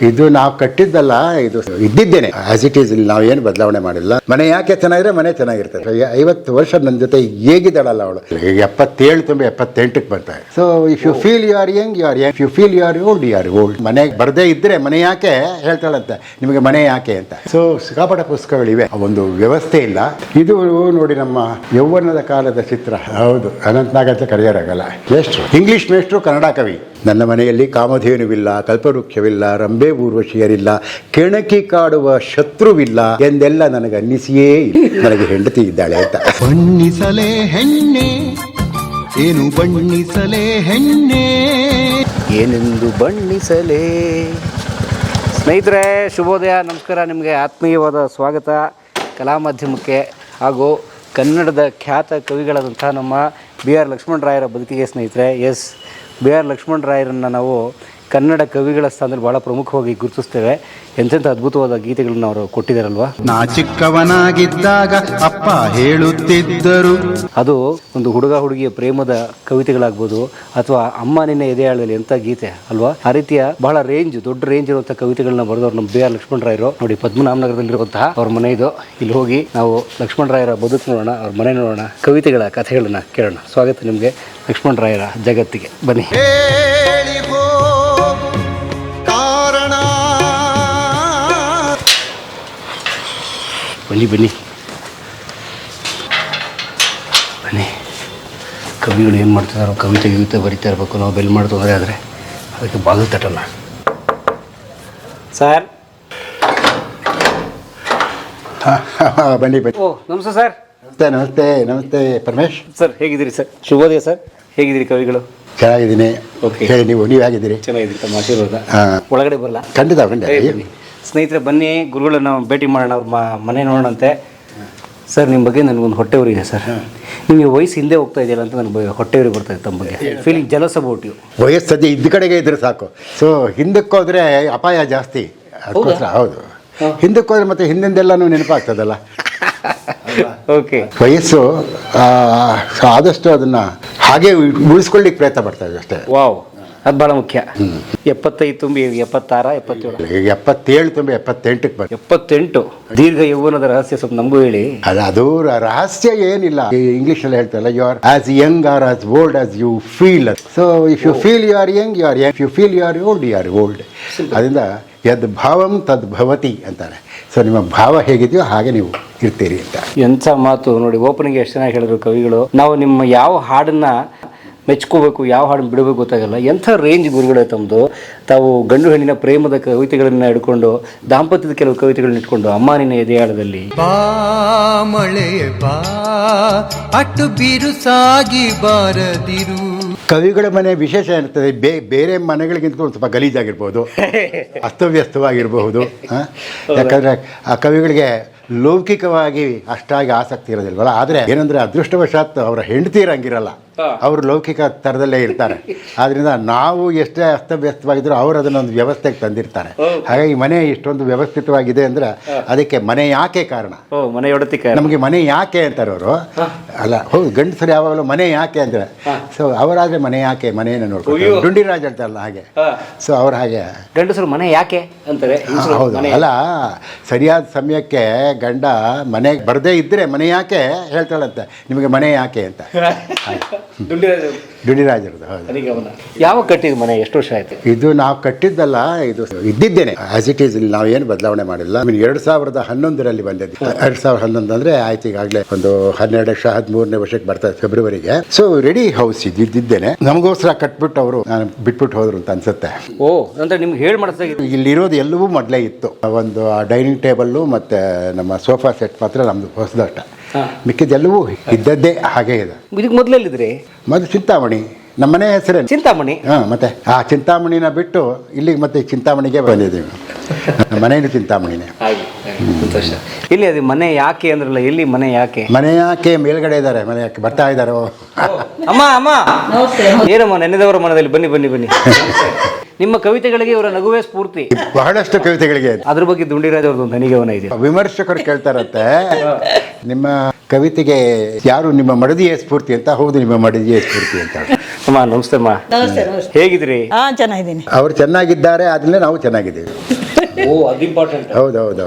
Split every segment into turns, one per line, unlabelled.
ಇದು ನಾವು ಕಟ್ಟಿದ್ದಲ್ಲ, ಇದು ಇದ್ದಿದ್ದೇನೆ ಆಸ್ ಇಟ್ ಈಸ್. ಇಲ್ಲಿ ನಾವೇನು ಬದಲಾವಣೆ ಮಾಡಿಲ್ಲ. ಮನೆ ಯಾಕೆ ಚೆನ್ನಾಗಿದ್ರೆ ಮನೆ ಚೆನ್ನಾಗಿರ್ತದೆ. 50 ವರ್ಷ ನನ್ನ ಜೊತೆ ಹೇಗಿದ್ದಾಳಲ್ಲ ಅವಳು. 77 ತುಂಬಿ 78ಕ್ಕೆ ಬರ್ತಾರೆ. So if you feel you are young, you are young. If you feel you are old, you are old. ಮನೆಗೆ ಬರದೇ ಇದ್ರೆ ಮನೆ ಯಾಕೆ ಹೇಳ್ತಾಳಂತೆ, ನಿಮಗೆ ಮನೆ ಯಾಕೆ ಅಂತ. ಸೊ ಸಿಕ್ಕಾಪಟ್ಟ ಪುಸ್ತಕಗಳಿವೆ, ಒಂದು ವ್ಯವಸ್ಥೆ ಇಲ್ಲ. ಇದು ನೋಡಿ ನಮ್ಮ ಯೌವನದ ಕಾಲದ ಚಿತ್ರ. ಹೌದು, ಅನಂತನಾಗ್ ಅಂತ ಕರೆಯೋರಾಗಲ್ಲ. ಮೇಷ್ಟ್ರು, ಇಂಗ್ಲಿಷ್ ಮೇಷ್ಟ್ರು, ಕನ್ನಡ ಕವಿ. ನನ್ನ ಮನೆಯಲ್ಲಿ ಕಾಮಧೇನುವಿಲ್ಲ, ಕಲ್ಪವೃಕ್ಷವಿಲ್ಲ, ರಂಬೆ ಊರ್ವಶಿಯರಿಲ್ಲ, ಕೆಣಕಿ ಕಾಡುವ ಶತ್ರುವಿಲ್ಲ ಎಂದೆಲ್ಲ ನನಗೆ ಅನ್ನಿಸಿಯೇ ನನಗೆ ಹೆಂಡತಿ ಇದ್ದಾಳೆ ಅಂತ.
ಬಣ್ಣಿಸಲೇ ಹೆಣ್ಣೆ, ಏನು ಬಣ್ಣಿಸಲೇ ಹೆಣ್ಣೆ,
ಏನೆಂದು ಬಣ್ಣಿಸಲೇ. ಸ್ನೇಹಿತರೆ, ಶುಭೋದಯ, ನಮಸ್ಕಾರ. ನಿಮಗೆ ಆತ್ಮೀಯವಾದ ಸ್ವಾಗತ ಕಲಾ ಮಾಧ್ಯಮಕ್ಕೆ ಹಾಗೂ ಕನ್ನಡದ ಖ್ಯಾತ ಕವಿಗಳಾದಂಥ ನಮ್ಮ ಬಿ ಆರ್ ಲಕ್ಷ್ಮಣರಾಯರ ಬದುಕಿಗೆ. ಸ್ನೇಹಿತರೆ, ಎಸ್, ಬಿ ಆರ್ ಲಕ್ಷ್ಮಣರಾಯರನ್ನು ನಾವು ಕನ್ನಡ ಕವಿಗಳ ಸ್ಥಾನದಲ್ಲಿ ಭಾಳ ಪ್ರಮುಖವಾಗಿ ಗುರುತಿಸ್ತೇವೆ. ಎಂತೆಂಥ ಅದ್ಭುತವಾದ ಗೀತೆಗಳನ್ನು ಅವರು ಕೊಟ್ಟಿದ್ದಾರಲ್ವಾ.
ನಾ ಚಿಕ್ಕವನಾಗಿದ್ದಾಗ ಅಪ್ಪ ಹೇಳುತ್ತಿದ್ದರು.
ಅದು ಒಂದು ಹುಡುಗ ಹುಡುಗಿಯ ಪ್ರೇಮದ ಕವಿತೆಗಳಾಗ್ಬೋದು, ಅಥವಾ ಅಮ್ಮ ನಿನ್ನ ಎದೆಯಾಳದಲ್ಲಿ ಎಂಥ ಗೀತೆ ಅಲ್ವಾ. ಆ ರೀತಿಯ ಬಹಳ ದೊಡ್ಡ ರೇಂಜ್ ಇರುವಂಥ ಕವಿತೆಗಳನ್ನ ಬರೆದವರು ನಮ್ಮ ಬಿ ಆರ್ ಲಕ್ಷ್ಮಣರಾಯರು. ನೋಡಿ, ಪದ್ಮನಾಭನಗರದಲ್ಲಿರುವಂತಹ ಅವ್ರ ಮನೆ ಇದು. ಇಲ್ಲಿ ಹೋಗಿ ನಾವು ಲಕ್ಷ್ಮಣರಾಯರ ಬದುಕು ನೋಡೋಣ, ಅವ್ರ ಮನೆ ನೋಡೋಣ, ಕವಿತೆಗಳ ಕಥೆಗಳನ್ನ ಕೇಳೋಣ. ಸ್ವಾಗತ ನಿಮಗೆ ಲಕ್ಷ್ಮಣರಾಯರ ಜಗತ್ತಿಗೆ. ಬನ್ನಿ. ಬನ್ನಿ ಬನ್ನಿ ಬನ್ನಿ. ಕವಿಗಳು ಏನು ಮಾಡ್ತಿದಾರೋ, ಕವಿತೆ ಬರಿತಾ ಇರಬೇಕು. ನಾವು ಬೆಲ್ ಮಾಡಿ ತೊಂದರೆ ಆದರೆ ಅದಕ್ಕೆ ಬಾಗಿಲು ತಟ್ಟಲ್ಲ. ಸರ್,
ಬನ್ನಿ ಬನ್ನಿ.
ಓ, ನಮಸ್ತೆ ಸರ್.
ನಮಸ್ತೆ ನಮಸ್ತೆ ನಮಸ್ತೆ ಪರಮೇಶ್
ಸರ್, ಹೇಗಿದ್ದೀರಿ ಸರ್? ಶುಭೋದಯ ಸರ್, ಹೇಗಿದ್ದೀರಿ ಕವಿಗಳು?
ಚೆನ್ನಾಗಿದ್ದೀನಿ.
ಓಕೆ,
ಹೇಳಿ, ನೀವು ಹೇಗಿದ್ದೀರಿ?
ಚೆನ್ನಾಗಿದ್ದೀರಿ, ತಮ್ಮ ಆಶೀರ್ವಾದ. ಒಳಗಡೆ ಬರಲ್ಲ?
ಖಂಡಿತ ಖಂಡಿತ.
ಸ್ನೇಹಿತರೆ, ಬನ್ನಿ, ಗುರುಗಳನ್ನ ಮೀಟ್ ಮಾಡೋಣ, ಅವ್ರ ಮನೆ ನೋಡೋಣಂತೆ. ಸರ್, ನಿಮ್ಮ ಬಗ್ಗೆ ನನಗೊಂದು ಹೊಟ್ಟೆ ಉರಿದೆ ಸರ್. ನಿಮಗೆ ವಯಸ್ಸು ಹಿಂದೆ ಹೋಗ್ತಾ ಇದೆಯಲ್ಲ ಅಂತ ನನಗೆ ಹೊಟ್ಟೆ ಉರಿ ಬರ್ತಾ ಇದೆ. ತಮ್ಮ ಬಗ್ಗೆ ಫೀಲಿಂಗ್ ಜಲಸ್ ಅಬೌಟ್ ಯು.
ವಯಸ್ಸು ಸದ್ಯ ಇದ್ದ ಕಡೆಗೆ ಇದ್ರೆ ಸಾಕು. ಸೊ ಹಿಂದಕ್ಕೆ ಹೋದರೆ ಅಪಾಯ ಜಾಸ್ತಿ. ಅದಕ್ಕೋಸ್ಕರ ಹೌದು, ಹಿಂದಕ್ಕೆ ಹೋದ್ರೆ ಮತ್ತೆ ಹಿಂದಿಂದೆಲ್ಲನೂ ನೆನಪಾಗ್ತದಲ್ಲ.
ಓಕೆ,
ವಯಸ್ಸು ಆದಷ್ಟು ಅದನ್ನು ಹಾಗೆ ಉಳಿಸ್ಕೊಳ್ಳಿಕ್ಕೆ ಪ್ರಯತ್ನ ಪಡ್ತಾ ಇದೆ ಅಷ್ಟೇ.
ವಾವ್, ಅದು ಭಾಳ ಮುಖ್ಯ. 75 ತುಂಬಿ 76, 77.
77 ತುಂಬಿ 78ಕ್ಕೆ ಬರ್ತಾರೆ.
78 ದೀರ್ಘ ಯೌವನದ ರಹಸ್ಯ ಸ್ವಲ್ಪ ನಮಗೂ ಹೇಳಿ.
ಅದು ರಹಸ್ಯ ಏನಿಲ್ಲ. ಇಂಗ್ಲೀಷಲ್ಲಿ ಹೇಳ್ತಾರಲ್ಲ, you are as young or as old as you feel. So if you feel you are young, you are young. If you feel you are old, you are old. ಅದರಿಂದ ಯದ್ ಭಾವಂ ತದ್ ಭವತಿ ಅಂತಾರೆ. ಸೊ ನಿಮ್ಮ ಭಾವ ಹೇಗಿದೆಯೋ ಹಾಗೆ ನೀವು ಇರ್ತೀರಿ ಅಂತ.
ಎಂಥ ಮಾತು ನೋಡಿ. ಓಪನಿಂಗ್ ಎಷ್ಟು ಚೆನ್ನಾಗಿ ಹೇಳಿದ್ರು ಕವಿಗಳು. ನಾವು ನಿಮ್ಮ ಯಾವ ಹಾಡನ್ನ ಮೆಚ್ಕೋಬೇಕು, ಯಾವ ಹಾಡನ್ನು ಬಿಡಬೇಕು ಗೊತ್ತಾಗಲ್ಲ. ಎಂಥ ರೇಂಜ್ ಗುರುಗಳೇ ತಮ್ಮದು. ತಾವು ಗಂಡು ಹೆಣ್ಣಿನ ಪ್ರೇಮದ ಕವಿತೆಗಳನ್ನ ಹಿಡ್ಕೊಂಡು, ದಾಂಪತ್ಯದ ಕೆಲವು ಕವಿತೆಗಳನ್ನ ಇಟ್ಕೊಂಡು, ಅಮ್ಮ ನಿನ್ನ ಎದೆಯಾಳದಲ್ಲಿ,
ಬಾ ಮಳೆಯ ಬಾ ಅಟ್ಟು ಬಿರುಸಾಗಿ ಬಾರದಿರು.
ಕವಿಗಳ ಮನೆ ವಿಶೇಷ ಇರ್ತದೆ. ಬೇರೆ ಮನೆಗಳಿಗಿಂತ ಒಂದು ಸ್ವಲ್ಪ ಗಲೀಜಾಗಿರ್ಬೋದು, ಅಸ್ತವ್ಯಸ್ತವಾಗಿರಬಹುದು. ಯಾಕಂದರೆ ಆ ಕವಿಗಳಿಗೆ ಲೌಕಿಕವಾಗಿ ಅಷ್ಟಾಗಿ ಆಸಕ್ತಿ ಇರೋದಿಲ್ವಲ್ಲ. ಆದರೆ ಏನಂದರೆ ಅದೃಷ್ಟವಶಾತ್ ಅವರ ಹೆಂಡತಿ ಇರಂಗಿರಲ್ಲ, ಅವರು ಲೌಕಿಕ ಥರದಲ್ಲೇ ಇರ್ತಾರೆ. ಆದ್ದರಿಂದ ನಾವು ಎಷ್ಟೇ ಅಸ್ತವ್ಯಸ್ತವಾಗಿದ್ದರೂ ಅವರು ಅದನ್ನೊಂದು ವ್ಯವಸ್ಥೆಗೆ ತಂದಿರ್ತಾರೆ. ಹಾಗಾಗಿ ಮನೆ ಇಷ್ಟೊಂದು ವ್ಯವಸ್ಥಿತವಾಗಿದೆ ಅಂದರೆ ಅದಕ್ಕೆ ಮನೆ ಯಾಕೆ ಕಾರಣ. ನಮಗೆ ಮನೆ ಯಾಕೆ ಅಂತಾರೆ ಅವರು. ಅಲ್ಲ, ಹೌದು, ಗಂಡಸರು ಯಾವಾಗಲೂ ಮನೆ ಯಾಕೆ ಅಂದರೆ, ಸೊ ಅವರಾದರೆ ಮನೆ ಯಾಕೆ, ಮನೆಯನ್ನು ನೋಡ್ಕೊಂಡು ಡುಂಡಿರಾಜ್ ಹೇಳ್ತಾರಲ್ಲ ಹಾಗೆ. ಸೊ ಅವ್ರು ಹಾಗೆ
ಗಂಡಸರು ಮನೆ ಯಾಕೆ ಅಂತಾರೆ.
ಹೌದು, ಅಲ್ಲ, ಸರಿಯಾದ ಸಮಯಕ್ಕೆ ಗಂಡ ಮನೆಗೆ ಬರದೇ ಇದ್ದರೆ ಮನೆ ಯಾಕೆ ಹೇಳ್ತಾಳಂತೆ, ನಿಮಗೆ ಮನೆ ಯಾಕೆ ಅಂತ. ಡುಂಡಿರಾಜರದು. ಹೌದು.
ಯಾವ ಕಟ್ಟಿದ ಮನೆ? ಎಷ್ಟು ವರ್ಷ ಆಯ್ತು?
ಇದು ನಾವು ಕಟ್ಟಿದ್ದಲ್ಲ, ಇದು ಇದ್ದಿದ್ದೇನೆ ಆಸ್ ಇಟ್ ಈಸ್. ಇಲ್ಲಿ ನಾವೇನು ಬದಲಾವಣೆ ಮಾಡಿಲ್ಲ. 2011ರಲ್ಲಿ ಬಂದಿದ್ದು. 2011 ಅಂದರೆ ಆಯ್ತು, ಈಗಾಗಲೇ ಒಂದು 12 ವರ್ಷ 13ನೇ ವರ್ಷಕ್ಕೆ ಬರ್ತಾರೆ ಫೆಬ್ರವರಿಗೆ. ಸೊ ರೆಡಿ ಹೌಸ್ ಇದ್ದಿದ್ದೇನೆ. ನಮಗೋಸ್ಕರ ಕಟ್ಬಿಟ್ಟು ಅವರು ಬಿಟ್ಬಿಟ್ಟು ಹೋದ್ರು ಅಂತ ಅನ್ಸುತ್ತೆ.
ಓ, ಅಂದ್ರೆ ನಿಮ್ಗೆ ಹೇಳಿ ಮಾಡಿಸ್ದಾಗ
ಇಲ್ಲಿರೋದು ಎಲ್ಲವೂ ಮೊದಲೇ ಇತ್ತು. ಒಂದು ಡೈನಿಂಗ್ ಟೇಬಲ್ಲು ಮತ್ತು ನಮ್ಮ ಸೋಫಾ ಸೆಟ್ ಮಾತ್ರ ನಮ್ಮದು ಹೊಸದಷ್ಟ. ಮಿಕ್ಕಿದೆಲ್ಲವೂ ಇದ್ದದ್ದೇ ಹಾಗೆ ಇದೆ.
ಇದಕ್ಕೆ ಮೊದಲೆಲ್ಲಿದ್ರಿ?
ಮೊದಲು ಚಿಂತಾಮಣಿ, ನಮ್ಮನೆ ಹೆಸರೇ
ಚಿಂತಾಮಣಿ.
ಮತ್ತೆ ಆ ಚಿಂತಾಮಣಿನ ಬಿಟ್ಟು ಇಲ್ಲಿಗೆ ಮತ್ತೆ ಚಿಂತಾಮಣಿಗೆ ಬಂದಿದ್ದೀವಿ. ನಮ್ಮ ಮನೇನು ಚಿಂತಾಮಣಿನೇ.
ಇಲ್ಲಿ ಅದು ಮನೆ ಯಾಕೆ ಅಂದ್ರಲ್ಲ, ಎಲ್ಲಿ ಮನೆ ಯಾಕೆ?
ಮನೆ ಯಾಕೆ ಮೇಲ್ಗಡೆ ಇದ್ದಾರೆ, ಮನೆ ಯಾಕೆ ಬರ್ತಾ ಇದ್ದಾರೋ.
ಅಮ್ಮ ಅಮ್ಮ, ಏನಮ್ಮ ನೆನೆದವರ ಮನದಲ್ಲಿ, ಬನ್ನಿ ಬನ್ನಿ ಬನ್ನಿ. ನಿಮ್ಮ ಕವಿತೆಗಳಿಗೆ ಇವರ ನಗುವೇ ಸ್ಫೂರ್ತಿ.
ಬಹಳಷ್ಟು ಕವಿತೆಗಳಿಗೆ
ಅದ್ರ ಬಗ್ಗೆ ದುಂಡಿರಾಜ್ ಅವ್ರದ್ದು ಒಂದು ಧನಿಗವನ ಇದೆ.
ವಿಮರ್ಶಕರು ಕೇಳ್ತಾರಂತೆ ನಿಮ್ಮ ಕವಿತೆಗೆ ಯಾರು ನಿಮ್ಮ ಮಡದಿಯೇ ಸ್ಫೂರ್ತಿ ಅಂತ. ಹೌದು, ನಿಮ್ಮ ಮಡದಿಯೇ ಸ್ಫೂರ್ತಿ ಅಂತ.
ಅಮ್ಮ ನಮಸ್ತೆ ಅಮ್ಮ.
ನಮಸ್ತೆ ನಮಸ್ತೆ.
ಹೇಗಿದ್ರಿ?
ಹಾ ಚೆನ್ನಾಗಿದ್ದೀನಿ.
ಅವ್ರು ಚೆನ್ನಾಗಿದ್ದಾರೆ, ಆದ್ಮೇಲೆ ನಾವು ಚೆನ್ನಾಗಿದ್ದೀವಿ.
ಓ ಅದು ಇಂಪಾರ್ಟೆಂಟ್.
ಹೌದೌದು,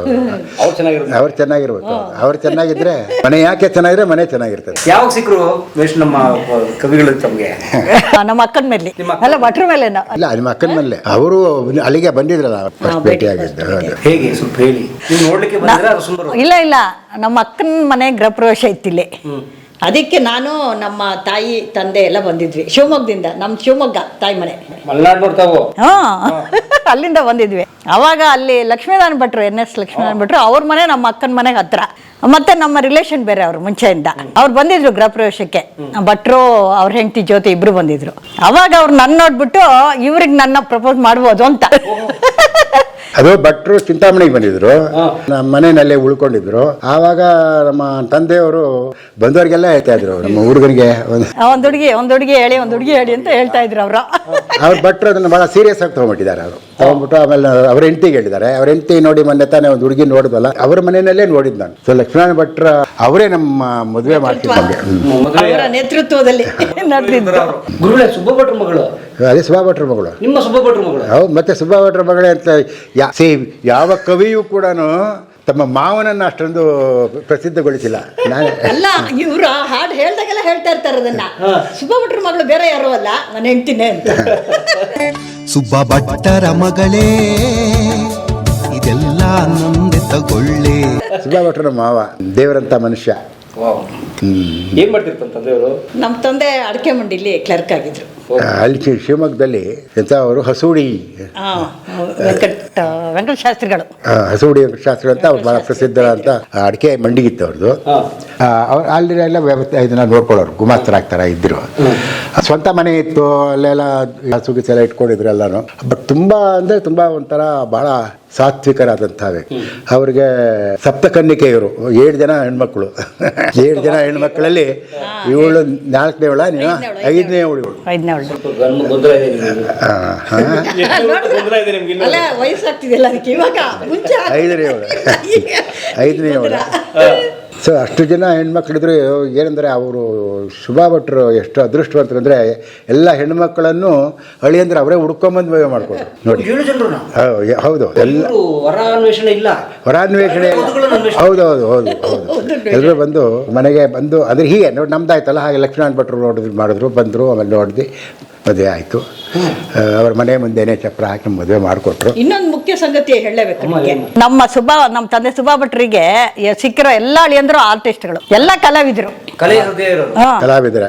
ಅವ್ರು ಚೆನ್ನಾಗಿರೋದು.
ಅವ್ರು ಚೆನ್ನಾಗಿರ್ಬೇಕು. ಅವ್ರು ಚೆನ್ನಾಗಿದ್ರೆ ಮನೆ ಯಾಕೆ ಚೆನ್ನಾಗಿದ್ರೆ ಮನೆ ಚೆನ್ನಾಗಿರ್ತದೆ.
ಯಾವಾಗ ಸಿಕ್ಕರು ವೇಸ್ಟ್ ನಮ್ಮ ಕವಿಗಳು ತಮಗೆ?
ನಮ್ಮ ಅಕ್ಕನ ಮೇಲೆ ಅಲ್ಲ, ಭಟ್ರ ಮೇಲೆ.
ಇಲ್ಲ, ನಿಮ್ಮ ಅಕ್ಕನ ಮೇಲೆ ಅವರು ಅಲ್ಲಿಗೆ ಬಂದಿದ್ರಲ್ಲ ಫಸ್ಟ್ ಭೇಟಿ ಆಗಿದ್ದು. ಹೌದು.
ಹೇಗೆ ಸ್ವಲ್ಪ ಹೇಳಿ. ನೀವು ನೋಡ್ಲಿಕ್ಕೆ ಬಂದ್ರೆ ಅದು ಸುಂದರ.
ಇಲ್ಲ ಇಲ್ಲ, ನಮ್ಮ ಅಕ್ಕನ ಮನೆ ಗೃಹ ಪ್ರವೇಶ ಇತ್ತಿಲ್ಲಿ. ಅದಕ್ಕೆ ನಾನು ನಮ್ಮ ತಾಯಿ ತಂದೆ ಎಲ್ಲ ಬಂದಿದ್ವಿ ಶಿವಮೊಗ್ಗದಿಂದ. ನಮ್ಮ ಶಿವಮೊಗ್ಗ ತಾಯಿ ಮನೆ.
ಮಲ್ನಾಡ್ ನೋಡ್ತಾವು.
ಹಾ ಅಲ್ಲಿಂದ ಬಂದಿದ್ವಿ. ಅವಾಗ ಅಲ್ಲಿ ಲಕ್ಷ್ಮೀನಾರಾಯಣ ಭಟ್ರು, NS ಲಕ್ಷ್ಮೀನಾರಾಯಣ ಭಟ್ರು, ಅವ್ರ ಮನೆ ನಮ್ಮ ಅಕ್ಕನ ಮನೆಗೆ ಹತ್ರ. ಮತ್ತೆ ನಮ್ಮ ರಿಲೇಷನ್ ಬೇರೆ ಅವರು ಮುಂಚೆಯಿಂದ. ಅವ್ರು ಬಂದಿದ್ರು ಗೃಹ ಪ್ರವೇಶಕ್ಕೆ. ಭಟ್ರು ಅವ್ರ ಹೆಂಡತಿ ಜ್ಯೋತಿ ಇಬ್ರು ಬಂದಿದ್ರು. ಅವಾಗ ಅವ್ರು ನನ್ನ ನೋಡ್ಬಿಟ್ಟು ಇವ್ರಿಗೆ ನನ್ನ ಪ್ರಪೋಸ್ ಮಾಡ್ಬೋದು ಅಂತ.
ಅದು ಭಟ್ರು ಚಿಂತಾಮಣಿಗೆ ಬಂದಿದ್ರು, ನಮ್ಮ ಮನೆಯಲ್ಲೇ ಉಳ್ಕೊಂಡಿದ್ರು. ಆವಾಗ ನಮ್ಮ ತಂದೆಯವರು ಬಂದವರಿಗೆಲ್ಲ ಹೇಳ್ತಾ ಇದ್ರು, ನಮ್ಮ ಹುಡುಗನಿಗೆ
ಒಂದ್ ಹುಡುಗಿ ಹೇಳಿ ಅಂತ ಹೇಳ್ತಾ ಇದ್ರು ಅವರು.
ಅವ್ರ ಭಟ್ರು ಅದನ್ನ ಬಹಳ ಸೀರಿಯಸ್ ಆಗಿ ತಗೊಂಡ್ಬಿಟ್ಟಿದ್ದಾರೆ. ಅವರು ತಗೊಂಡ್ಬಿಟ್ಟು ಆಮೇಲೆ ಅವ್ರ ಹೆಂಡತಿಗೆ ಹೇಳಿದ್ದಾರೆ. ಅವ್ರ ಹೆಂಡತಿ ನೋಡಿ ಮೊನ್ನೆ ತಾನೇ ಒಂದು ಹುಡುಗಿ ನೋಡಿದ್ವಲ್ಲ, ಅವ್ರ ಮನೆಯಲ್ಲೇ ನೋಡಿದ್ ನಾನು. ಸೊ ಲಕ್ಷ್ಮೀನಾರಾಯಣ ಭಟ್ರ ಅವರೇ ನಮ್ಮ ಮದುವೆ ಮಾಡ್ತಿದ್ದಂಗೆ.
ಅವರ ನೇತೃತ್ವದಲ್ಲಿ ನಡೆದಿದ್ರು.
ಗುರುಗಳೇ ಸುಬ್ಬ ಭಟ್ರ ಮಗಳು.
ಅದೇ ಸುಬ್ಬಾ ಭಟ್ರ ಮಗಳು.
ನಿಮ್ಮ ಸುಬ್ಬ ಭಟ್ರ ಮಗಳು.
ಹೌದು, ಮತ್ತೆ ಸುಬ್ಬಾ ಭಟ್ರ ಮಗಳೇ ಅಂತ ಯಾವ ಕವಿಯೂ ಕೂಡ ತಮ್ಮ ಮಾವನನ್ನ ಅಷ್ಟೊಂದು ಪ್ರಸಿದ್ಧಗೊಳಿಸಿಲ್ಲ.
ಅಲ್ಲ, ಇವ್ರು ಹಾಡು ಹೇಳ್ದಾಗೆಲ್ಲ ಹೇಳ್ತಾ ಇರ್ತಾರೆ ಅದನ್ನ. ಸುಬ್ಬ ಭಟ್ರ ಮಗಳು ಬೇರೆ ಯಾರು ಅಲ್ಲ, ನನ್ನ ಹೆಂಡ್ತಿನೇ ಅಂತ.
ಸುಬ್ಬ ಭಟ್ಟರ ಮಗಳೇ ಇದೆಲ್ಲ ನಂದೆ ತಗೊಳ್ಳೆ.
ಸುಬ್ಬಾ ಭಟ್ರ ಮಾವ ದೇವರಂತ ಮನುಷ್ಯ.
ಏನ್ ಮಾಡ್ತಿರ್ತಾನೆ ತಂದೆಯವರು?
ನಮ್ಮ ತಂದೆ ಅಡಿಕೆ ಮಂಡಿಲಿ ಕ್ಲರ್ಕ್ ಆಗಿದ್ರು.
ಅಲ್ಲಿ ಶಿವಮೊಗ್ಗದಲ್ಲಿ ಎಂತ ಅವರು ಹಸೂಡಿ
ವೆಂಕಟ ಶಾಸ್ತ್ರಿಗಳು.
ಹಸೂಡಿ ವೆಂಕಟಶಾಸ್ತ್ರಿ ಅಂತ ಅವ್ರು ಬಹಳ ಪ್ರಸಿದ್ಧ ಅಂತ ಅಡಿಕೆ ಮಂಡಿಗಿತ್ತು ಅವ್ರದ್ದು. ಅವ್ರು ಅಲ್ಲಿ ಎಲ್ಲ ವ್ಯವಸ್ಥೆ ಇದನ್ನ ನೋಡ್ಕೊಳ್ಳೋರು, ಗುಮಾಸ್ತರಾಗ್ತಾರ ಇದ್ರು. ಸ್ವಂತ ಮನೆ ಇತ್ತು, ಅಲ್ಲೆಲ್ಲ ಹಸುಗಿಸೆಲ್ಲ ಇಟ್ಕೊಂಡಿದ್ರು ಎಲ್ಲಾನು. ಬಟ್ ತುಂಬಾ ಅಂದ್ರೆ ತುಂಬಾ ಒಂಥರ ಬಹಳ ಸಾತ್ವಿಕರಾದಂತಹ ಅವ್ರಿಗೆ ಸಪ್ತಕನ್ನಿಕೆಯವರು 7 ಜನ ಹೆಣ್ಮಕ್ಳು. 7 ಜನ ಹೆಣ್ಮಕ್ಳಲ್ಲಿ ಇವಳು 4ನೇವಳ, ನೀವು 5ನೇವಳು.
ಅಲ್ಲ, ವಯಸ್ಸಾಗ್ತಿದೆಯಲ್ಲ ಅದಕ್ಕೆ ಇವಾಗ. ಮುಂಚೆ
5ನೇವಳ. ಸೊ ಅಷ್ಟು ಜನ ಹೆಣ್ಮಕ್ಳಿದ್ರು. ಏನಂದರೆ ಅವರು ಸುಬ್ಬಾ ಭಟ್ರು ಎಷ್ಟು ಅದೃಷ್ಟವಂತರಂದರೆ ಎಲ್ಲ ಹೆಣ್ಮಕ್ಳನ್ನು ಅಳಿಯಂದ್ರೆ ಅವರೇ ಹುಡ್ಕೊಂಬಂದು ಮದುವೆ ಮಾಡ್ಕೊಂಡ್ರು ನೋಡಿ. ಹೌದು, ಎಲ್ಲ
ವರಾನ್ವೇಷಣೆ ಇಲ್ಲ,
ವರಾನ್ವೇಷಣೆ. ಹೌದೌದು ಹೌದು ಹೌದು ಎಲ್ಲರೂ ಬಂದು ಮನೆಗೆ ಬಂದು ಅಂದರೆ ಹೀಗೆ ನೋಡಿ ನಮ್ದಾಯ್ತಲ್ಲ, ಹಾಗೆ ಲಕ್ಷ್ಮೀನಾರಾಯಣ ಭಟ್ರು ಮಾಡಿದ್ರು, ಬಂದರು. ಆಮೇಲೆ ನೋಡಿದ್ವಿ, ಮದುವೆ ಆಯಿತು. ಅವ್ರ ಮನೆ ಮುಂದೆನೆ ಚಪ್ರ ಹಾಕಿ ಮದುವೆ ಮಾಡಿಕೊಟ್ರು.
ಇನ್ನೊಂದು ಮುಖ್ಯ ಸಂಗತಿ ಹೇಳಲೇಬೇಕು. ನಮ್ಮ ತಂದೆ ಸುಬ್ಬಾ ಭಟ್ರಿಗೆ ಸಿಕ್ಕಿರೋ ಎಲ್ಲ ಅಳಿಯಂದ್ರು ಆರ್ಟಿಸ್ಟ್ಗಳು, ಎಲ್ಲ ಕಲಾವಿದರು.
ಕಲಾವಿದರ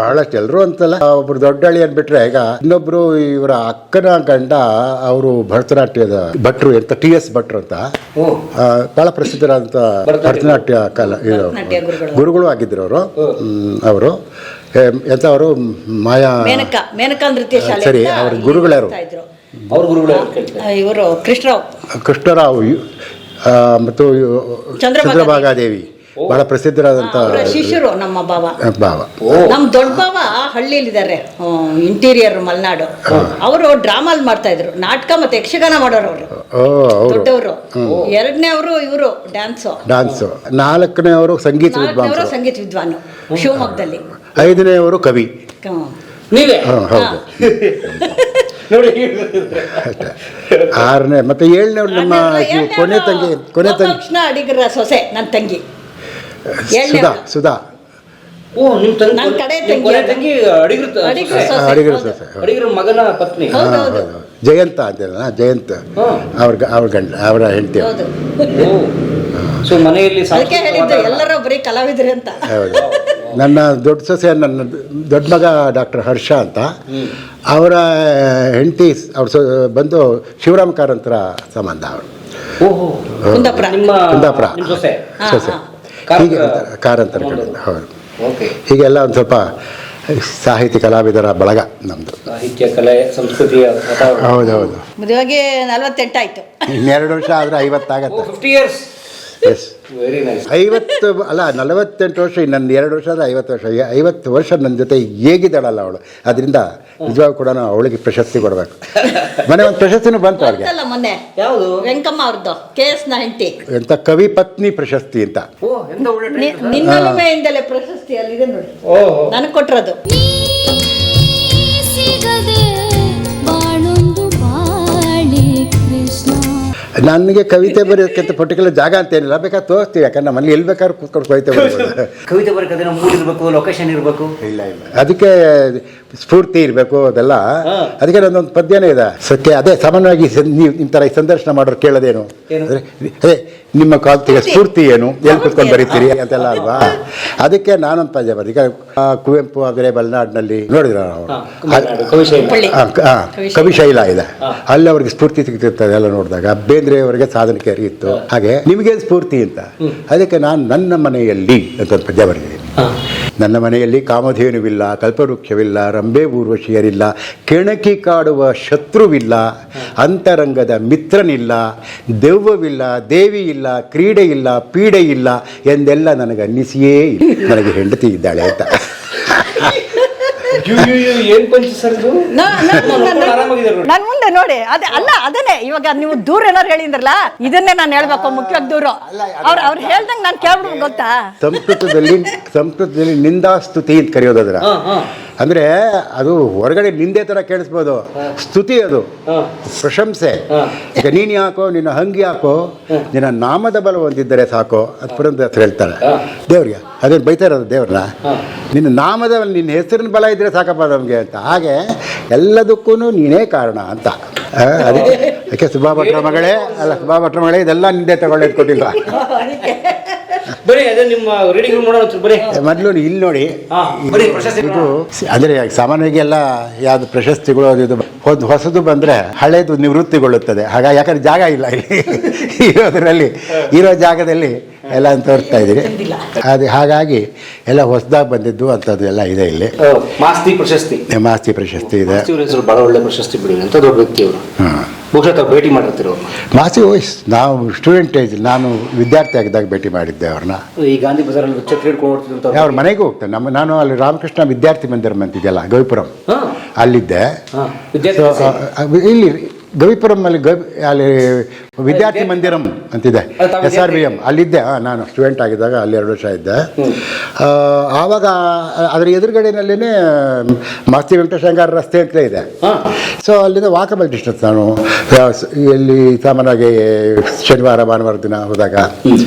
ಬಹಳಷ್ಟು ಎಲ್ಲರೂ ಅಂತಲ್ಲ. ಒಬ್ರು ದೊಡ್ಡ ಅಳಿಯನ್ ಬಿಟ್ರೆ, ಈಗ ಇನ್ನೊಬ್ರು ಇವರ ಅಕ್ಕನ ಗಂಡ ಅವರು ಭರತನಾಟ್ಯದ ಭಟ್ರು ಅಂತ, TS ಭಟ್ರು ಅಂತ ಬಹಳ ಪ್ರಸಿದ್ಧರಾದಂತ ಭರತನಾಟ್ಯ ಗುರುಗಳು ಆಗಿದ್ರು ಅವರು. ಅವರು ಎಂತ ಅವರು
ಮೇನಕಾ ನೃತ್ಯ ಶಾಲೆ.
ಸರಿ, ಅವ್ರ ಗುರುಗಳ್ಯಾರು?
ಇವರು
ಕೃಷ್ಣರಾವ್ ಮತ್ತು ಚಂದ್ರಭಾಗಾದೇವಿ ಬಹಳ ಪ್ರಸಿದ್ಧರಾದಂತ
ಶಿಷ್ಯರು. ನಮ್ಮ ಭಾವ ನಮ್ಮ ದೊಡ್ಡ ಭಾವ ಹಳ್ಳಿಲಿದ್ದಾರೆ, ಇಂಟೀರಿಯರ್ ಮಲೆನಾಡು. ಅವರು ಡ್ರಾಮಾಲ್ ಮಾಡ್ತಾ ಇದ್ರು, ನಾಟಕ ಮತ್ತೆ ಯಕ್ಷಗಾನ ಮಾಡೋರು ಅವರು ದೊಡ್ಡವರು. 2ನೇವರು ಇವರು ಡ್ಯಾನ್ಸ್.
4ನೇವರು ಸಂಗೀತ
ವಿದ್ವಾನ್ ಶಿವಮೊಗ್ಗದಲ್ಲಿ.
5ನೇವರು ಕವಿ.
ನೀವೇ?
ಹೌದು. 6ನೇ ಮತ್ತೆ 7ನೇವ್ರು ನಮ್ಮ ಕೊನೆ ತಂಗಿ
ಅಡಿಗರ ಸೊಸೆ, ನನ್ನ ತಂಗಿ
ಸುಧಾ.
ಓ, ನಿಮ್ಮ
ತಂಗಿ
ಅಡಿಗರ ಸೊಸೆ,
ಅಡಿಗರ ಮಗನ ಪತ್ನಿ
ಜಯಂತ ಅಂತೆಲ್ಲ. ಜಯಂತ್ ಅವ್ರ ಗಂಡ, ಅವರ ಹೆಂಡತಿ.
ಸೊ ಮನೆಯಲ್ಲಿ
ಎಲ್ಲರೂ ಬರೀ ಕಲಾವಿದ್ರಿ ಅಂತ.
ಹೌದು. ನನ್ನ ದೊಡ್ಡ ಸೊಸೆ, ನನ್ನ ದೊಡ್ಡ ಮಗ ಡಾಕ್ಟರ್ ಹರ್ಷ ಅಂತ. ಅವರ ಹೆಂಡತಿ ಅವ್ರು ಬಂದು ಶಿವರಾಮ್ ಕಾರಂತರ ಸಂಬಂಧ. ಅವರು ಕುಂದಾಪುರ ಸೊಸೆ, ಹೀಗೆ ಕಾರಂತರ ಕಡೆಯಿಂದ. ಹೌದು. ಹೀಗೆಲ್ಲ ಒಂದು ಸ್ವಲ್ಪ ಸಾಹಿತ್ಯ ಕಲಾವಿದರ ಬಳಗ ನಮ್ದು.
ಸಾಹಿತ್ಯ, ಕಲೆ, ಸಂಸ್ಕೃತಿಯ.
ಹೌದೌದು.
ಮದುವೆಗೆ 48 ಆಯ್ತು.
ಇನ್ನೆರಡು ವರ್ಷ ಆದ್ರೆ 50 ಆಗತ್ತೆ.
50 years.
Yes
very nice.
48 ವರ್ಷ, ಇನ್ನೊಂದು 2 ವರ್ಷ ಆದರೆ 50 ವರ್ಷ. 50 ವರ್ಷ ನನ್ನ ಜೊತೆ ಹೇಗಿದ್ದಾಳಲ್ಲ ಅವಳು. ಅದರಿಂದ ನಿಜವಾಗ ಕೂಡ ನಾವು ಅವಳಿಗೆ ಪ್ರಶಸ್ತಿ ಕೊಡಬೇಕು. ಮನೆ ಒಂದು ಪ್ರಶಸ್ತಿನೂ ಬಂತು ಅವ್ರಿಗೆ.
ಅಂತಲ್ಲ ಮೊನ್ನೆ
ಯಾವುದು?
ವೆಂಕಮ್ಮ ಅವ್ರದ್ದು KS ನ ಹೆಂಡತಿ
ಎಂತ ಕವಿ ಪತ್ನಿ ಪ್ರಶಸ್ತಿ ಅಂತ.
ಓ, ಎಂತ ಒಳ್ಳೆ
ನಿನ್ನೊಲುಮೆಯಿಂದಲೇ ಪ್ರಶಸ್ತಿ ಅಲ್ಲಿದೆ ನೋಡಿ,
ಓಹೋ,
ನನಗೆ ಕೊಟ್ಟಿರೋದು.
ಸಿಗದೆ ಬಾಳೊಂದು ಬಾಳಿ ಕೃಷ್ಣ.
ನನಗೆ ಕವಿತೆ ಬರೆಯೋದಕ್ಕಿಂತ ಪರ್ಟಿಕ್ಯುಲರ್ ಜಾಗ ಅಂತ ಏನಿಲ್ಲ, ಬೇಕಾದ್ರೆ ತೋರಿಸ್ತೀವಿ. ಯಾಕಂದ್ರೆ ನಮ್ಮಲ್ಲಿ ಎಲ್ಲಿ ಬೇಕಾದ್ರೂ ಕೂತ್ಕೊಂಡು ಕವಿತೆ ಬರೀಬೋದು.
ಕವಿತೆ ಬರಕಂದ್ರೆ ಮೂಡ್ ಇರಬೇಕು, ಲೊಕೇಶನ್ ಇರಬೇಕು.
ಇಲ್ಲ ಅದಕ್ಕೆ ಸ್ಫೂರ್ತಿ ಇರಬೇಕು ಅದೆಲ್ಲ. ಅದಕ್ಕೆ ನನ್ನೊಂದು ಪದ್ಯನೇ ಇದೆ ಸತ್ಯ. ಅದೇ ಸಾಮಾನ್ಯವಾಗಿ ನೀವು ನಿಮ್ಮ ಥರ ಈ ಸಂದರ್ಶನ ಮಾಡೋರು ಕೇಳೋದೇನು ಅಂದರೆ, ಅದೇ ನಿಮ್ಮ ಕಾಲ್ತಿಗೆ ಸ್ಫೂರ್ತಿ ಏನು, ಎಲ್ಲಿ ಕೂತ್ಕೊಂಡು ಬರೀತೀರಿ ಅಂತೆಲ್ಲ ಅಲ್ವಾ. ಅದಕ್ಕೆ ನಾನೊಂದು ಪದ್ಯ ಬರೀ. ಈಗ ಕುವೆಂಪು ಆದರೆ ಬಲ್ನಾಡಿನಲ್ಲಿ ನೋಡಿದ್ರ ನಾವು, ಕವಿಶೈಲ ಇದೆ, ಅಲ್ಲಿ ಅವ್ರಿಗೆ ಸ್ಫೂರ್ತಿ ಸಿಗ್ತಿರ್ತದೆ ಎಲ್ಲ ನೋಡಿದಾಗ. ಬೇಂದ್ರೆ ಅವರಿಗೆ ಸಾಧನೆಗೆ ಅರಿಯಿತ್ತು. ಹಾಗೆ ನಿಮಗೆ ಸ್ಫೂರ್ತಿ ಅಂತ. ಅದಕ್ಕೆ ನಾನು ನನ್ನ ಮನೆಯಲ್ಲಿ ಅಂತ ಒಂದು ಪದ್ಯ ಬರೆದಿದ್ದೀನಿ. ನನ್ನ ಮನೆಯಲ್ಲಿ ಕಾಮಧೇನುವಿಲ್ಲ, ಕಲ್ಪವೃಕ್ಷವಿಲ್ಲ, ರಂಬೆ ಊರ್ವಶಿಯರಿಲ್ಲ, ಕೆಣಕಿ ಕಾಡುವ ಶತ್ರುವಿಲ್ಲ, ಅಂತರಂಗದ ಮಿತ್ರನಿಲ್ಲ, ದೆವ್ವವಿಲ್ಲ, ದೇವಿ ಇಲ್ಲ, ಕ್ರೀಡೆ ಇಲ್ಲ, ಪೀಡೆ ಇಲ್ಲ ಎಂದೆಲ್ಲ ನನಗೆ ಅನ್ನಿಸಿಯೇ ಇಲ್ಲ. ನನಗೆ ಹೆಂಡತಿ ಇದ್ದಾಳೆ ಅಂತ.
ಏನ್ ಪಂಚ ಸರ್ ಇದು?
ನನ್ ಮುಂದೆ ನೋಡಿ, ಅದೇ ಅಲ್ಲ, ಅದನ್ನೇ ಇವಾಗ ನೀವು ದೂರ ಏನಾರು ಹೇಳಿದ್ರಲ್ಲ, ಇದನ್ನೇ ನಾನು ಹೇಳ್ಬೇಕು ಮುಖ್ಯವಾಗಿ. ದೂರ ಅವ್ರು ಹೇಳ್ದಂಗೆ ನಾನು ಕೇಳ್ಬಿಡ್ಬೇಕು ಗೊತ್ತಾ.
ಸಂಸ್ಕೃತದಲ್ಲಿ ನಿಂದಾಸ್ತುತಿ ಅಂತ ಕರೆಯೋದದ್ರ. ಅಂದ್ರೆ ಅದು ಹೊರಗಡೆ ನಿಂದೆ ತರ ಕೇಳಿಸ್ಬೋದು, ಸ್ತುತಿ ಅದು, ಪ್ರಶಂಸೆ. ಈಗ ನೀನು ಯಾಕೋ, ನಿನ್ನ ಹಂಗಿ ಹಾಕೋ, ನಿನ್ನ ನಾಮದ ಬಲ ಹೊಂದಿದ್ದರೆ ಸಾಕೋ ಅಂತ ಪುರಂದರ ಹೇಳ್ತಾರೆ ದೇವ್ರಿಗೆ. ಅದೇನು ಬೈತಾ ಇರೋದು ದೇವ್ರನ್ನ, ನಿನ್ನ ನಾಮದ, ನಿನ್ನ ಹೆಸರಿನ ಬಲ ಇದ್ರೆ ಸಾಕಪ್ಪ ನಮಗೆ ಅಂತ. ಹಾಗೆ ಎಲ್ಲದಕ್ಕೂ ನೀನೇ ಕಾರಣ ಅಂತ. ಅದಕ್ಕೆ ಸುಭಾ ಭಟ್ರ ಮಗಳೇ ಇದೆಲ್ಲ ನಿಂದೆ ತಗೊಳ್ಳೋದು ಕೊಟ್ಟಿಲ್ಲ.
ಬರೀ ಅದೇ ನಿಮ್ಮ ರೀಡಿಂಗ್ ರೂಮ್ ನೋಡೋಣ ಬರೀ.
ಮೊದಲು ಇಲ್ಲಿ ನೋಡಿ, ಇದು ಅಂದರೆ ಸಾಮಾನ್ಯವಾಗಿ ಎಲ್ಲ ಯಾವ್ದು ಪ್ರಶಸ್ತಿಗಳು ಅದು ಹೊಸದು ಬಂದರೆ ಹಳೇದು ನಿವೃತ್ತಿಗೊಳ್ಳುತ್ತದೆ. ಹಾಗಾಗಿ ಯಾಕಂದ್ರೆ ಜಾಗ ಇಲ್ಲ ಇಲ್ಲಿ ಇರೋ ಜಾಗದಲ್ಲಿ ಎಲ್ಲ ತೋರಿಸ್ತಾ ಇದ್ದೀರಿ. ಅದು ಹಾಗಾಗಿ ಎಲ್ಲ ಹೊಸದಾಗಿ ಬಂದಿದ್ದು ಅಂಥದ್ದು ಎಲ್ಲ ಇದೆ ಇಲ್ಲಿ.
ಮಾಸ್ತಿ ಪ್ರಶಸ್ತಿ ಇದೆ. ಬಹಳ ಒಳ್ಳೆ ಪ್ರಶಸ್ತಿ ಬಿಡಿ ಅಂತ ದೊಡ್ಡ ವ್ಯಕ್ತಿ ಅವರು. ಬಹುಶಃ ಭೇಟಿ ಮಾಡಿರ್ತೀರ
ಮಾಸಿ ವಯಸ್ ನಾವು ಸ್ಟೂಡೆಂಟ್ ಏಜ್, ನಾನು ವಿದ್ಯಾರ್ಥಿ ಆಗಿದ್ದಾಗ ಭೇಟಿ ಮಾಡಿದ್ದೆ ಅವ್ರನ್ನ.
ಈ ಗಾಂಧಿ ಬಜಾರಲ್ಲಿ ಛತ್ರಿ ಹಿಡ್ಕೊಂಡು
ಅವ್ರ ಮನೆಗೂ ಹೋಗ್ತೇನೆ. ನಾನು ಅಲ್ಲಿ ರಾಮಕೃಷ್ಣ ವಿದ್ಯಾರ್ಥಿ ಮಂದಿರ ಅಂತಿದೆಯಲ್ಲ ಗವಿಪುರಂ, ಅಲ್ಲಿದ್ದೆ. ಇಲ್ಲಿ ಗವಿಪುರಂ ಅಲ್ಲಿ ವಿದ್ಯಾರ್ಥಿ ಮಂದಿರಂ ಅಂತಿದೆ, SRVM, ಅಲ್ಲಿದ್ದೆ. ನಾನು ಸ್ಟೂಡೆಂಟ್ ಆಗಿದ್ದಾಗ ಅಲ್ಲಿ 2 ವರ್ಷ ಇದ್ದೆ. ಆವಾಗ ಅದರ ಎದುರುಗಡೆನಲ್ಲೇ ಮಾಸ್ತಿ ವೆಂಕಟೇಶಂಗಾರ ರಸ್ತೆ ಅಂತ ಇದೆ. ಸೊ ಅಲ್ಲಿಂದ ವಾಕಬಲ್ ಡಿಸ್ಟೆನ್ಸ್. ನಾನು ಎಲ್ಲಿ ಸಾಮಾನ್ಯವಾಗಿ ಶನಿವಾರ ಭಾನುವಾರ ದಿನ ಹೋದಾಗ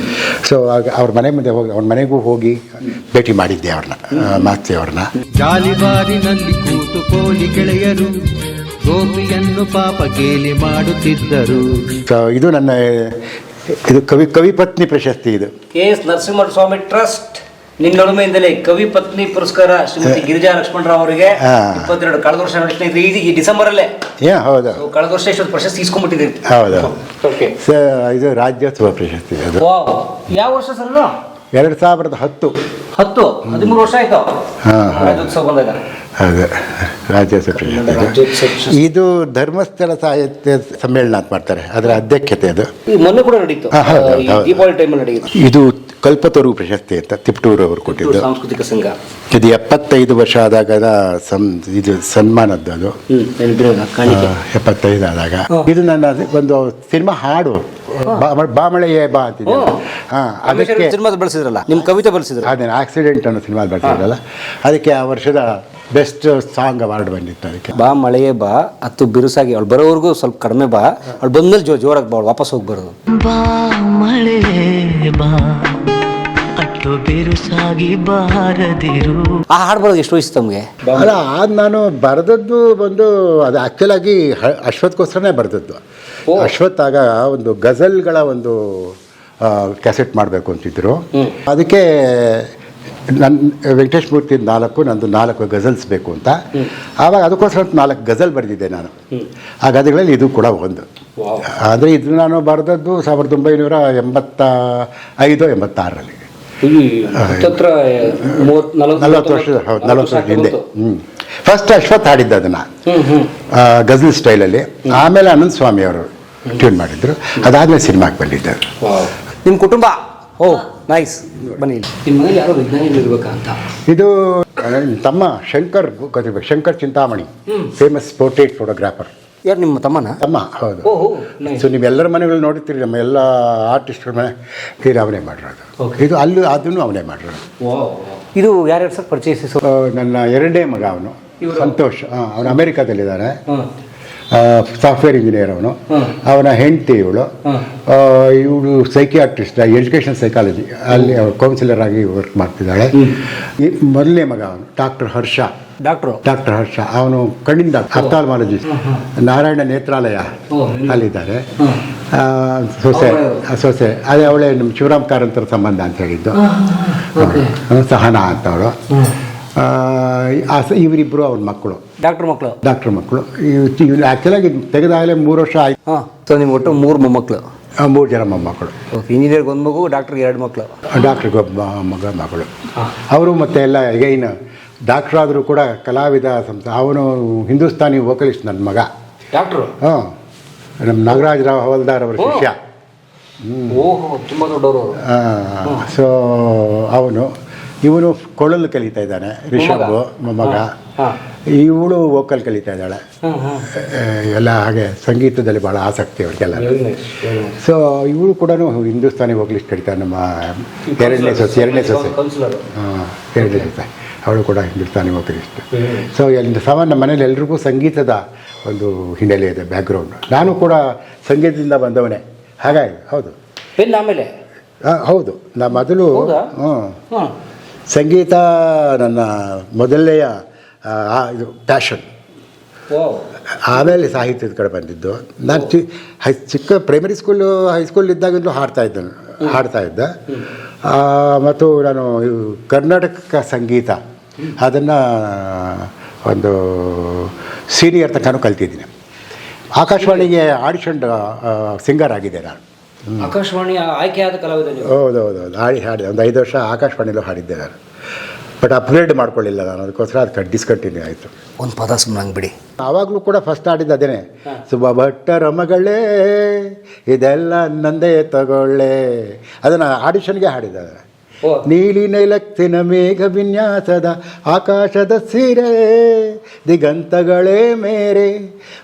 ಸೊ ಅವ್ರ ಮನೆ ಮುಂದೆ ಹೋಗಿ ಅವ್ರ ಮನೆಗೂ ಹೋಗಿ ಭೇಟಿ ಮಾಡಿದ್ದೆ ಅವ್ರನ್ನ, ಮಾಸ್ತಿ ಅವ್ರನ್ನ.
ಜಾಲಿಬಾರಿನಲ್ಲಿ ಕೂತು ಕೋಲಿ ಗೆಳೆಯರು ಗೋಪಿಯನ್ನು ಪಾಪ ಗೇಲಿ ಮಾಡುತ್ತಿದ್ದರು.
ಇದು ನನ್ನ ಕವಿ ಪತ್ನಿ ಪ್ರಶಸ್ತಿ. ಇದು
KS ನರಸಿಂಹಸ್ವಾಮಿ ಟ್ರಸ್ಟ್ ನಿನ್ನೊಲುಮೆಯಿಂದಲೇ ಕವಿ ಪತ್ನಿ ಪುರಸ್ಕಾರ ಶ್ರೀಮತಿ ಗಿರಿಜಾ ಲಕ್ಷ್ಮಣರಾವ್ ಅವರಿಗೆ 22 ಕಳೆದ ವರ್ಷ ನಡೆಸಿದ್ರಿ. ಈ ಡಿಸೆಂಬರ್ ಅಲ್ಲೇ. ಹೌದು, ಕಳೆದ ವರ್ಷ ಇಷ್ಟೊಂದು ಪ್ರಶಸ್ತಿ ಇಸ್ಕೊಂಡ್ಬಿಟ್ಟಿದ್ರಿ.
ಹೌದು, ಇದು ರಾಜ್ಯೋತ್ಸವ ಪ್ರಶಸ್ತಿ. ಅದು
ಯಾವ ವರ್ಷ ಸರ್?
2010.
13 ವರ್ಷ ಆಯ್ತು ರಾಜ್ಯೋತ್ಸವ ಬಂದಾಗ.
ಹೌದು, ರಾಜ್ಯೋತ್ಸವ ಪ್ರಶಸ್ತಿ. ಇದು ಧರ್ಮಸ್ಥಳ ಸಾಹಿತ್ಯ ಸಮ್ಮೇಳನ ಅಂತ ಮಾಡ್ತಾರೆ, ಅದರ ಅಧ್ಯಕ್ಷತೆ ಅದು.
ಮೊನ್ನೆ ಕೂಡ ನಡೀತು, ದೀಪಾವಳಿ ಟೈಮಲ್ಲಿ ನಡೀತು.
ಇದು ಕಲ್ಪತರು ಪ್ರಶಸ್ತಿ ಅಂತ ತಿಪ್ಟೂರು ಅವರು ಕೊಟ್ಟಿದ್ದು.
ಸಾಂಸ್ಕೃತಿಕ ಸಂಘ.
ಇದು 75 ವರ್ಷ ಆದಾಗ ಇದು ಸನ್ಮಾನದ್ದು. ಅದು 75 ಆದಾಗ. ಇದು ನನ್ನ ಒಂದು ಸಿನಿಮಾ ಹಾಡು, ಬಾಮಳೆಯೇ ಬಾ ಅಂತಿದೆ. ಅದಕ್ಕೆ
ಸಿನಿಮಾ ಬಳಸಿದ್ರಲ್ಲ, ನಿಮ್ಮ ಕವಿತೆ ಬಳಸಿದ್ರು.
ಅದೇನು ಆಕ್ಸಿಡೆಂಟ್ ಅನ್ನೋ ಸಿನಿಮಾ ಬಳಸಿದ್ರಲ್ಲ, ಅದಕ್ಕೆ ಆ ವರ್ಷದ ಬೆಸ್ಟ್ ಸಾಂಗ್ ಅವಾರ್ಡ್ ಬಂದಿತ್ತು. ಅದಕ್ಕೆ
ಬಾ ಮಳೆಯೇ ಬಾ, ಅತ್ತು ಬಿರುಸಾಗಿ ಅವಳು ಬರೋವರೆಗೂ ಸ್ವಲ್ಪ ಕಡಿಮೆ ಬಾ, ಅವಳು ಬಂದ್ಮೇಲೆ ಜೋರಾಗಿ ಬಾ, ವಾಪಸ್ ಹೋಗ್ಬಾರ್ದು.
ಬಾ ಮಳೆಯೇ ಬಾ, ಅಟ್ಟು ಬಿರುಸಾಗಿ ಬಾರದಿರು.
ಆ ಹಾಡು ಬರೋದು ಎಷ್ಟು ವಯಸ್ಸು ತಮಗೆ?
ಅಲ್ಲ, ಅದು ನಾನು ಬರೆದದ್ದು ಬಂದು ಅದು ಆ್ಯಕ್ಚುಲಾಗಿ ಅಶ್ವತ್ಗೋಸ್ಕರನೇ ಬರೆದದ್ದು. ಅಶ್ವತ್ಥಾಗ ಒಂದು ಗಜಲ್ಗಳ ಒಂದು ಕ್ಯಾಸೆಟ್ ಮಾಡಬೇಕು ಅಂತಿದ್ರು. ಅದಕ್ಕೆ ನನ್ನ ವೆಂಕಟೇಶ್ ಮೂರ್ತಿ 4, ನಂದು 4 ಗಜಲ್ಸ್ ಬೇಕು ಅಂತ. ಆವಾಗ ಅದಕ್ಕೋಸ್ಕರ 4 ಗಜಲ್ ಬರೆದಿದ್ದೆ ನಾನು. ಆ ಗಜಲ್ಗಳಲ್ಲಿ ಇದು ಕೂಡ ಒಂದು. ಅಂದರೆ ಇದು ನಾನು ಬರೆದದ್ದು 1985-86ರಲ್ಲಿ. 40 ವರ್ಷದ, ಹೌದು, 40 ವರ್ಷದ ಹಿಂದೆ. ಫಸ್ಟ್ ಅಶ್ವಥ್ ಹಾಡಿದ್ದ ಅದನ್ನು ಗಜಲ್ ಸ್ಟೈಲಲ್ಲಿ. ಆಮೇಲೆ ಅನಂತ ಸ್ವಾಮಿ ಅವರು ಟ್ಯೂನ್ ಮಾಡಿದ್ರು. ಅದಾದಮೇಲೆ ಸಿನಿಮಾಗೆ ಬಂದಿದ್ದರು.
ನಿಮ್ಮ ಕುಟುಂಬ ಓ ನೈಸ್ ಬನ್ನಿ ನಿಮ್ಮ ಮನೇಲಿ ಯಾರೋ ವಿಜ್ಞಾನಿಗಳು ಇರ್ಬೇಕಂತ.
ಇದು ನನ್ನ ತಮ್ಮ ಶಂಕರ್ ಗೊತ್ತಿರ್ಬೇಕು, Shankar Chintamani, famous portrait photographer.
ಯಾರು ನಿಮ್ಮ ತಮ್ಮನ?
ತಮ್ಮ, ಹೌದು.
ಓಹೋ ನೈಸ್.
ಸೊ ನೀವೆಲ್ಲರ ಮನೆಗಳು ನೋಡ್ತೀರಿ, ನಮ್ಮ ಎಲ್ಲ ಆರ್ಟಿಸ್ಟ್ಗಳ ಮನೆ ತೀರ ಅವನೇ ಮಾಡಿರೋದು. ಇದು ಅಲ್ಲೂ ಅದನ್ನು ಅವನೇ ಮಾಡಿರೋದು.
ಇದು ಯಾರ್ಯಾರು ಸರ್ ಪರಿಚಯಿಸಿ?
ನನ್ನ ಎರಡನೇ ಮಗ ಅವನು, ಸಂತೋಷ್. ಅವನು ಅಮೆರಿಕಾದಲ್ಲಿದ್ದಾನೆ, ಸಾಫ್ಟ್ವೇರ್ ಇಂಜಿನಿಯರ್ ಅವನು. ಅವನ ಹೆಂಡತಿ ಇವಳು ಸೈಕಿಯಾಟ್ರಿಸ್ಟ್, ಎಜುಕೇಷನ್ ಸೈಕಾಲಜಿ ಅಲ್ಲಿ ಅವಳು ಕೌನ್ಸಿಲರ್ ಆಗಿ ವರ್ಕ್ ಮಾಡ್ತಿದ್ದಾಳೆ. ಈ ಮೊದಲನೇ ಮಗ ಅವನು ಡಾಕ್ಟರ್ ಹರ್ಷ. ಡಾಕ್ಟರ್ ಹರ್ಷ ಅವನು ಕಣ್ಣಿಂದ ಅಫ್ತಾಲ್ಮಾಲಜಿಸ್ಟ್, ನಾರಾಯಣ ನೇತ್ರಾಲಯ ಅಲ್ಲಿದ್ದಾರೆ. ಸೊಸೆ ಅದೇ ಅವಳೇ ನಮ್ಮ ಶಿವರಾಮ್ ಕಾರಂತರ ಸಂಬಂಧ ಅಂತ ಹೇಳಿದ್ದು, ಸಹನಾ ಅಂತ ಅವಳು. ಇವರಿಬ್ಬರು ಅವನ ಮಕ್ಕಳು, ಡಾಕ್ಟರ್ ಮಕ್ಕಳು. ಇವ್ನು ಆ್ಯಕ್ಚುಲಾಗಿ ತೆಗೆದಾಗಲೇ 3 ವರ್ಷ ಆಯ್ತು.
ಸೊ ನಿಮ್ಮ ಒಟ್ಟು 3 ಮೊಮ್ಮಕ್ಕಳು?
3 ಜನ ಮೊಮ್ಮಕ್ಕಳು.
ಇಂಜಿನಿಯರ್ಗೆ 1 ಮಗು, ಡಾಕ್ಟ್ರಿಗೆ 2 ಮಕ್ಕಳು.
ಡಾಕ್ಟ್ರಿಗೆ ಮಗಳು. ಅವರು ಮತ್ತೆ ಎಲ್ಲ ಈಗೇನು ಡಾಕ್ಟ್ರ್ ಆದರೂ ಕೂಡ ಕಲಾವಿದ ಅವನು ಹಿಂದೂಸ್ತಾನಿ ವೋಕಲಿಸ್ಟ್ ನನ್ನ ಮಗ.
ಡಾಕ್ಟ್ರು?
ನಮ್ಮ ನಾಗರಾಜರಾವ್ ಹವಲ್ದಾರ್ ಅವರ ಶಿಷ್ಯ.
ಓಹೋ, ತುಂಬ ದೊಡ್ಡವರು.
ಸೊ ಇವನು ಕೊಳಲು ಕಲಿತಾ ಇದ್ದಾನೆ, ರಿಷಬ್ ಮೊಮ್ಮಗ. ಇವಳು ವೋಕಲ್ ಕಲಿತಾ ಇದ್ದಾಳೆ. ಎಲ್ಲ ಹಾಗೆ ಸಂಗೀತದಲ್ಲಿ ಭಾಳ ಆಸಕ್ತಿ ಅವ್ರಿಗೆಲ್ಲ. ಸೊ ಇವಳು ಕೂಡ ಹಿಂದೂಸ್ತಾನಿ ವೋಕಲಿಸ್ಟ್ ಕಲಿತಾಳೆ. ನಮ್ಮ ಎರಡನೇ ಸೊಸೆ ಅವಳು ಕೂಡ ಹಿಂದೂಸ್ತಾನಿ ವೋಕಲಿಸ್ಟ್. ಸೊ ಸಾಮಾನ್ಯ ಮನೇಲಿ ಎಲ್ರಿಗೂ ಸಂಗೀತದ ಒಂದು ಹಿನ್ನೆಲೆ ಇದೆ, ಬ್ಯಾಕ್ಗ್ರೌಂಡ್. ನಾನು ಕೂಡ ಸಂಗೀತದಿಂದ ಬಂದವನೇ, ಹಾಗಾಗಿ. ಹೌದು,
ಆಮೇಲೆ
ಹೌದು. ನಾ ಮೊದಲು ಸಂಗೀತ ನನ್ನ ಮೊದಲನೆಯ ಇದು ಪ್ಯಾಷನ್. ಆಮೇಲೆ ಸಾಹಿತ್ಯದ ಕಡೆ ಬಂದಿದ್ದು. ನಾನು ಚಿಕ್ಕ ಪ್ರೈಮರಿ ಸ್ಕೂಲು, ಹೈಸ್ಕೂಲ್ ಇದ್ದಾಗಲೂ ಹಾಡ್ತಾ ಇದ್ದೆ. ಮತ್ತು ನಾನು ಕರ್ನಾಟಕ ಸಂಗೀತ ಅದನ್ನು ಒಂದು ಸೀನಿಯರ್ ತನಕ ಕಲ್ತಿದ್ದೀನಿ. ಆಕಾಶವಾಣಿಗೆ ಆಡಿಷನ್ ಸಿಂಗರ್ ಆಗಿದೆ ನಾನು.
ಆಕಾಶವಾಣಿ ಆಯ್ಕೆಯಾದ ಕಲಾವಿದ?
ಹೌದೌದು, ಹಾಡಿದೆ. ಒಂದು 5 ವರ್ಷ ಆಕಾಶವಾಣಿಲೂ ಹಾಡಿದ್ದೆ ನಾನು. ಬಟ್ ಅಪ್ಗ್ರೇಡ್ ಮಾಡ್ಕೊಳ್ಳಿಲ್ಲ ನಾನು, ಅದಕ್ಕೋಸ್ಕರ ಅದು ಡಿಸ್ಕಂಟಿನ್ಯೂ ಆಯಿತು.
ಒಂದು ಪದ ಸುಮ್ಮನೆ ಬಿಡಿ.
ಆವಾಗಲೂ ಕೂಡ ಫಸ್ಟ್ ಹಾಡಿದ್ದು ಅದೇನೆ, ಸುಬ್ಬ ಭಟ್ಟರ ಮಗಳೇ ಇದೆಲ್ಲ ನಂದೇ ತಗೊಳ್ಳೆ. ಅದನ್ನು ಆಡಿಷನ್ಗೆ ಹಾಡಿದ್ದೆ. ನೀಲಿ ನೈಲಕ್ತಿನ ಮೇಘ ವಿನ್ಯಾಸದ ಆಕಾಶದ ಸೀರೆ, ದಿಗಂತಗಳೇ ಮೇರೆ,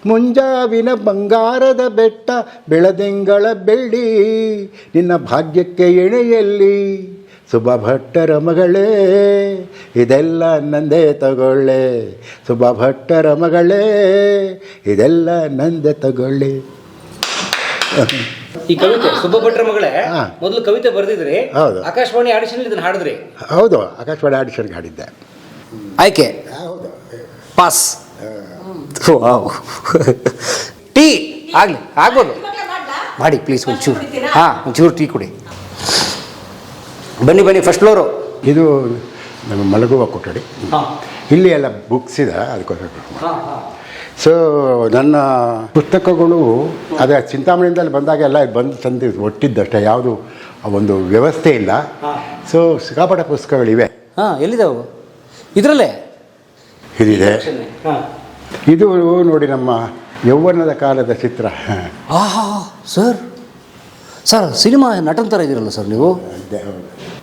ಮುಂಜಾವಿನ ಬಂಗಾರದ ಬೆಟ್ಟ, ಬೆಳದಿಂಗಳ ಬೆಳ್ಳಿ, ನಿನ್ನ ಭಾಗ್ಯಕ್ಕೆ ಎಣೆಯಲ್ಲಿ, ಸುಬ್ಬ ಭಟ್ಟರ ಮಗಳೇ ಇದೆಲ್ಲ ನಂದೇ ತಗೊಳ್ಳೆ, ಸುಬ್ಬ ಭಟ್ಟರ ಮಗಳೇ ಇದೆಲ್ಲ ನಂದೇ ತಗೊಳ್ಳೆ.
ಈ ಕವಿತೆ ಸುಬ್ಬ ಭಟ್ರ ಮಗಳೇ ಮೊದಲು ಕವಿತೆ ಬರೆದಿದ್ರಿ?
ಹೌದು.
ಆಕಾಶವಾಣಿ ಆಡಿಷನ್ ಇದನ್ನ ಹಾಡಿದ್ರಿ?
ಹೌದು, ಆಕಾಶವಾಣಿ ಆಡಿಷನ್ಗೆ ಹಾಡಿದ್ದೆ.
ಆಯ್ಕೆ ಪಾಸ್. ಟೀ ಆಗ್ಬೋದು ಮಾಡಿ ಪ್ಲೀಸ್, ಒಂಚೂರು. ಒಂಚೂರು ಟೀ ಕುಡಿ. ಬನ್ನಿ ಫಸ್ಟ್ ಫ್ಲೋರು. ಇದು ನಮ್ಮ ಮಲಗುವ ಕೊಠಡಿ. ಇಲ್ಲಿ ಎಲ್ಲ ಬುಕ್ಸ್ ಇದೆ, ಅದಕ್ಕೋಸ್ಕರ. ಸೊ ನನ್ನ ಪುಸ್ತಕಗಳು ಅದೇ ಚಿಂತಾಮಣಿಯಿಂದಲೇ ಬಂದಾಗೆಲ್ಲ ಬಂದು ತಂದು ಒಟ್ಟಿದ್ದಷ್ಟೇ, ಯಾವುದು ಒಂದು ವ್ಯವಸ್ಥೆ ಇಲ್ಲ. ಸೊ ಸಿಕ್ಕಾಪಟ್ಟೆ ಪುಸ್ತಕಗಳಿವೆ. ಎಲ್ಲಿದ್ದಾವೆ? ಇದರಲ್ಲೇ
ಇದಿದೆ. ಇದು ನೋಡಿ ನಮ್ಮ ಯೌವನದ ಕಾಲದ ಚಿತ್ರ.
ಸರ್ ಸಿನಿಮಾ ನಟನ ಥರ ಇದ್ದೀರಲ್ಲ ಸರ್ ನೀವು,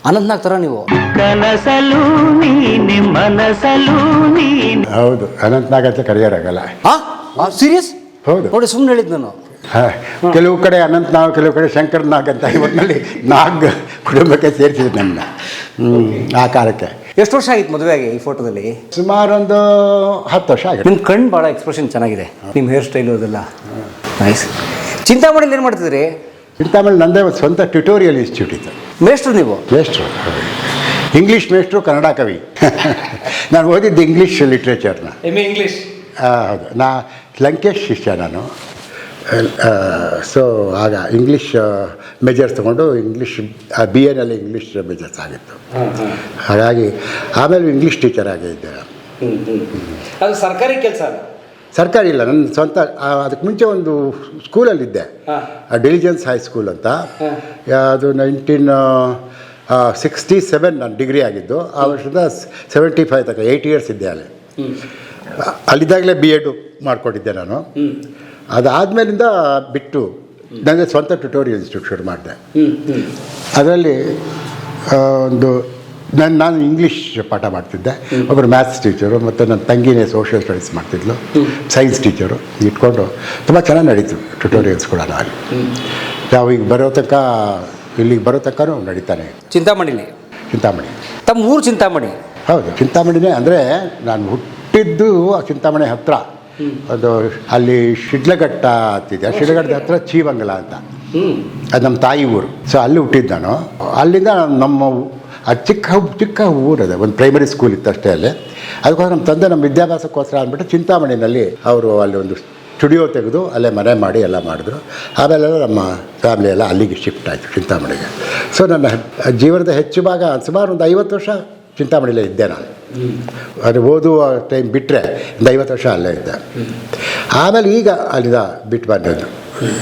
ಅನಂತನಾಗ್ ಥರ ನೀವು.
ಕನಸಲು ನೀನೆ ಮನಸಲು ನೀನೆ.
ಹೌದು, ಅನಂತನಾಗ್ ಅಂತ ಕರೆಯೋರಾಗಲ್ಲ.
ಸೀರಿಯಸ್?
ಹೌದು
ನೋಡಿ, ಸುಮ್ಮನೆ ಹೇಳಿದ್ದು ನಾನು.
ಕೆಲವು ಕಡೆ ಅನಂತನಾಗ್, ಕೆಲವು ಕಡೆ ಶಂಕರ್ ನಾಗ್ ಅಂತ. ಇವತ್ತಿನಲ್ಲಿ ನಾಗ್ ಕುಟುಂಬಕ್ಕೆ ಸೇರಿಸಿದ್ರು ನನ್ನ ಆ ಕಾಲಕ್ಕೆ.
ಎಷ್ಟು ವರ್ಷ ಆಗಿತ್ತು ಮದುವೆಗೆ ಈ ಫೋಟೋದಲ್ಲಿ?
ಸುಮಾರು ಒಂದು 10 ವರ್ಷ ಆಗಿದೆ.
ನಿಮ್ಮ ಕಣ್ಣು ಭಾಳ ಎಕ್ಸ್ಪ್ರೆಷನ್ ಚೆನ್ನಾಗಿದೆ, ನಿಮ್ಮ ಹೇರ್ ಸ್ಟೈಲು ಅದೆಲ್ಲ ನೈಸ್. ಚಿಂತಾಮಣಿಲಿ ಏನು ಮಾಡ್ತಿದ್ರಿ?
ಚಿಂತಾಮಣಿ ನಂದೇ ಒಂದು ಸ್ವಂತ ಟ್ಯುಟೋರಿಯಲ್ ಇನ್ಸ್ಟಿಟ್ಯೂಟ್ ಇತ್ತು.
ಮೇಷ್ಟ್ರು ನೀವು?
ಮೇಷ್ಟ್ರು, ಇಂಗ್ಲೀಷ್ ಮೇಷ್ಟ್ರು, ಕನ್ನಡ ಕವಿ. ನಾನು ಓದಿದ್ದು ಇಂಗ್ಲೀಷ್ ಲಿಟ್ರೇಚರ್ನ.
ಇಂಗ್ಲೀಷ್?
ಹೌದು, ಲಂಕೇಶ್ ಶಿಷ್ಯ ನಾನು. ಸೊ ಆಗ ಇಂಗ್ಲೀಷ್ ಮೇಜರ್ಸ್ ತೊಗೊಂಡು ಇಂಗ್ಲೀಷ್ BA ಇಂಗ್ಲೀಷ್ ಮೇಜರ್ಸ್ ಆಗಿತ್ತು. ಹಾಗಾಗಿ ಆಮೇಲೆ ಇಂಗ್ಲೀಷ್ ಟೀಚರ್ ಆಗಿದ್ದೆ.
ಅದು ಸರ್ಕಾರಿ ಕೆಲಸ?
ಸರ್ಕಾರಿ ಇಲ್ಲ, ನನ್ನ ಸ್ವಂತ. ಅದಕ್ಕೆ ಮುಂಚೆ ಒಂದು ಸ್ಕೂಲಲ್ಲಿದ್ದೆ, ಡಿಲಿಜೆನ್ಸ್ ಹೈಸ್ಕೂಲ್ ಅಂತ. ಅದು 1967 ನಾನು ಡಿಗ್ರಿ ಆಗಿದ್ದು. ಆ ವರ್ಷದ 75 ತನಕ 8 ಇಯರ್ಸ್ ಇದ್ದೆ ಅಲ್ಲಿ. ಅಲ್ಲಿದ್ದಾಗಲೇ B.Ed ಮಾಡ್ಕೊಂಡಿದ್ದೆ ನಾನು. ಅದಾದಮೇಲಿಂದ ಬಿಟ್ಟು ನನ್ನ ಸ್ವಂತ ಟ್ಯುಟೋರಿಯಲ್ ಇನ್ಸ್ಟಿಟ್ಯೂಟ್ ಶುರು ಮಾಡಿದೆ. ಅದರಲ್ಲಿ ಒಂದು ನಾನು ಇಂಗ್ಲೀಷ್ ಪಾಠ ಮಾಡ್ತಿದ್ದೆ, ಒಬ್ಬರು ಮ್ಯಾಥ್ಸ್ ಟೀಚರು ಮತ್ತು ನನ್ನ ತಂಗಿನೇ ಸೋಷಿಯಲ್ ಸ್ಟಡೀಸ್ ಮಾಡ್ತಿದ್ಲು, ಸೈನ್ಸ್ ಟೀಚರು ಇಟ್ಕೊಂಡು ತುಂಬ ಚೆನ್ನಾಗಿ ನಡೀತು ಟ್ಯುಟೋರಿಯಲ್ಸ್ ಕೂಡ. ನಾನು ನಾವು ಈಗ ಬರೋ ತನಕ ಇಲ್ಲಿಗೆ ಬರೋ ತನಕನೂ ನಡೀತಾನೆ.
ಚಿಂತಾಮಣಿಲಿ?
ಚಿಂತಾಮಣಿ.
ತಮ್ಮ ಊರು ಚಿಂತಾಮಣಿ?
ಹೌದು, ಚಿಂತಾಮಣಿನೇ. ಅಂದರೆ ನಾನು ಹುಟ್ಟಿದ್ದು ಚಿಂತಾಮಣಿ ಹತ್ತಿರ, ಅದು ಅಲ್ಲಿ ಶಿಡ್ಲಘಟ್ಟ ಅಂತಿದೆ, ಶಿಡ್ಲಘಟ್ಟದ ಹತ್ರ ಚೀವಂಗಲ ಅಂತ, ಅದು ನಮ್ಮ ತಾಯಿ ಊರು. ಸೊ ಅಲ್ಲಿ ಹುಟ್ಟಿದ್ದು ನಾನು. ಅಲ್ಲಿಂದ ನಮ್ಮ ಚಿಕ್ಕ ಊರದೆ, ಒಂದು ಪ್ರೈಮರಿ ಸ್ಕೂಲ್ ಇತ್ತು ಅಷ್ಟೇ ಅಲ್ಲಿ. ಅದಕ್ಕೋಸ್ಕರ ನಮ್ಮ ತಂದೆ ನಮ್ಮ ವಿದ್ಯಾಭ್ಯಾಸಕ್ಕೋಸ್ಕರ ಅಂದ್ಬಿಟ್ಟು ಚಿಂತಾಮಣಿನಲ್ಲಿ ಅವರು ಅಲ್ಲಿ ಒಂದು ಸ್ಟುಡಿಯೋ ತೆಗೆದು ಅಲ್ಲೇ ಮನೆ ಮಾಡಿ ಎಲ್ಲ ಮಾಡಿದ್ರು. ಆಮೇಲೆಲ್ಲ ನಮ್ಮ ಫ್ಯಾಮಿಲಿ ಎಲ್ಲ ಅಲ್ಲಿಗೆ ಶಿಫ್ಟ್ ಆಯಿತು, ಚಿಂತಾಮಣಿಗೆ. ಸೊ ನನ್ನ ಜೀವನದ ಹೆಚ್ಚು ಭಾಗ ಸುಮಾರು ಒಂದು 50 ವರ್ಷ ಚಿಂತಾಮಣಿಲೇ ಇದ್ದೆ ನಾನು. ಅದು ಓದುವ ಟೈಮ್ ಬಿಟ್ಟರೆ ಒಂದು 50 ವರ್ಷ ಅಲ್ಲೇ ಇದ್ದೆ. ಆಮೇಲೆ ಈಗ ಅಲ್ಲಿಂದ ಬಿಟ್ಟು ಬಂದದ್ದು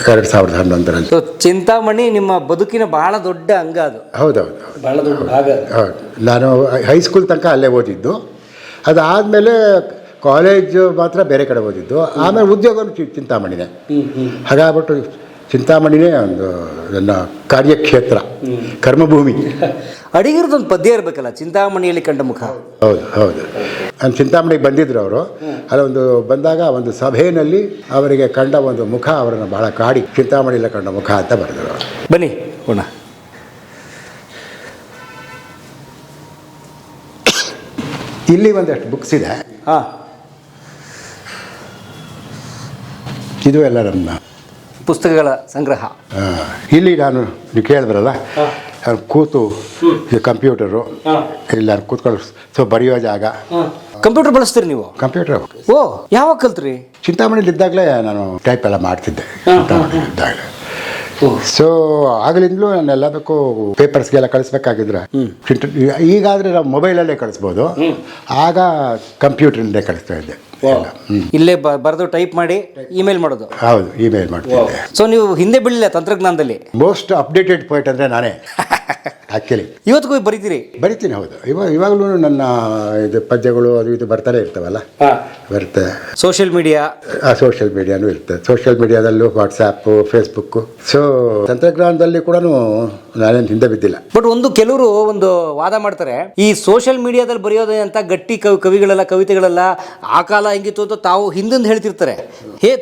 2011ರಲ್ಲಿ.
ಸೊ ಚಿಂತಾಮಣಿ ನಿಮ್ಮ ಬದುಕಿನ ಬಹಳ ದೊಡ್ಡ ಅಂಗ ಅದು?
ಹೌದೌದು,
ಬಹಳ ದೊಡ್ಡ ಭಾಗ.
ಹೌದು. ನಾನು ಹೈಸ್ಕೂಲ್ ತನಕ ಅಲ್ಲೇ ಓದಿದ್ದು. ಅದಾದಮೇಲೆ ಕಾಲೇಜು ಮಾತ್ರ ಬೇರೆ ಕಡೆ ಓದಿದ್ದು. ಆಮೇಲೆ ಉದ್ಯೋಗನೂ ಚಿಂತಾಮಣಿನೇ. ಹಾಗಾಗ್ಬಿಟ್ಟು ಚಿಂತಾಮಣಿನೇ ಒಂದು ನನ್ನ ಕಾರ್ಯಕ್ಷೇತ್ರ, ಕರ್ಮಭೂಮಿ.
ಅಡಿಗಿರದೊಂದು ಪದ್ಯ ಇರಬೇಕಲ್ಲ, ಚಿಂತಾಮಣಿಯಲ್ಲಿ ಕಂಡ ಮುಖ.
ಹೌದು ಹೌದು. ನಾನು ಚಿಂತಾಮಣಿಗೆ ಬಂದಿದ್ದರು ಅವರು. ಅಲ್ಲೊಂದು ಬಂದಾಗ ಒಂದು ಸಭೆಯಲ್ಲಿ ಅವರಿಗೆ ಕಂಡ ಒಂದು ಮುಖ ಅವರನ್ನು ಬಹಳ ಕಾಡಿ, ಚಿಂತಾಮಣಿಯಲ್ಲಿ ಕಂಡ ಮುಖ ಅಂತ ಬರೆದರು ಅವರು.
ಬನ್ನಿ ಪುಣ.
ಇಲ್ಲಿ ಒಂದಷ್ಟು ಬುಕ್ಸ್ ಇದೆ.
ಹಾಂ,
ಇದು ಎಲ್ಲ ನಮ್ಮ
ಪುಸ್ತಕಗಳ ಸಂಗ್ರಹ.
ಇಲ್ಲಿ ನಾನು ನೀವು ಕೇಳಿದ್ರಲ್ಲ, ಕೂತು ಕಂಪ್ಯೂಟರು ಇಲ್ಲಿ ನಾನು ಕೂತ್ಕೊಂಡು ಸೊ ಬರೆಯೋ ಜಾಗ.
ಕಂಪ್ಯೂಟರ್ ಬಳಸ್ತೀರಿ ನೀವು?
ಕಂಪ್ಯೂಟರ್.
ಓ, ಯಾವಾಗ ಕಲ್ತ್ರಿ?
ಚಿಂತಾಮಣಿಲಿ ಇದ್ದಾಗಲೇ ನಾನು ಟೈಪ್ ಎಲ್ಲ ಮಾಡ್ತಿದ್ದೆ, ಚಿಂತಾಮಣಿ ಇದ್ದಾಗ. ಸೊ ಆಗಲಿಂದಲೂ ನಾನು ಎಲ್ಲದಕ್ಕೂ ಪೇಪರ್ಸ್ಗೆಲ್ಲ ಕಳಿಸ್ಬೇಕಾಗಿದ್ರೆ, ಈಗಾದರೆ ನಾವು ಮೊಬೈಲಲ್ಲೇ ಕಳಿಸ್ಬೋದು, ಆಗ ಕಂಪ್ಯೂಟ್ರಿಂದ ಕಳಿಸ್ತಾ ಇದ್ದೆ.
ಇಲ್ಲೇ ಬರೆದು ಟೈಪ್ ಮಾಡಿ ಇಮೇಲ್ ಮಾಡೋದು?
ಹೌದು, ಇಮೇಲ್ ಮಾಡ್ತಿದ್ದೆ.
ಸೊ ನೀವು ಹಿಂದೆ ಬೀಳಿಲ್ಲ ತಂತ್ರಜ್ಞಾನದಲ್ಲಿ?
ಮೋಸ್ಟ್ ಅಪ್ಡೇಟೆಡ್ ಪೋಯಿಟ್ ಅಂದರೆ ನಾನೇ ಆ್ಯಕ್ಚುಲಿ.
ಇವತ್ತಿಗೂ ಬರೀತೀರಿ?
ಬರಿತೀನಿ, ಹೌದು. ಇವಾಗಲೂ ನನ್ನ ಇದು ಪದ್ಯಗಳು ಅದು ಇದು ಬರ್ತಾನೆ ಇರ್ತವಲ್ಲ, ಬರುತ್ತೆ.
Social media?
ಸೋಷಿಯಲ್ ಮೀಡಿಯಾನೂ ಇರುತ್ತೆ. ಸೋಷಿಯಲ್ ಮೀಡಿಯಾದಲ್ಲೂ ವಾಟ್ಸಾಪ್ಪು, ಫೇಸ್ಬುಕ್ಕು. ಸೊ ತಂತ್ರಜ್ಞಾನದಲ್ಲಿ ಕೂಡ ನಾನೇನು ಹಿಂದೆ ಬಿದ್ದಿಲ್ಲ.
ಬಟ್ ಕೆಲವರು ಒಂದು ವಾದ ಮಾಡ್ತಾರೆ, ಈ ಸೋಷಿಯಲ್ ಮೀಡಿಯಾದಲ್ಲಿ ಬರೆಯೋದೇ ಅಂತ ಗಟ್ಟಿ ಕವಿಗಳೆಲ್ಲ, ಕವಿತೆಗಳೆಲ್ಲ ಆ ಕಾಲ ಹೆಂಗಿತ್ತು ಅಂತ ತಾವು ಹಿಂದಿಂದ ಹೇಳ್ತಿರ್ತಾರೆ.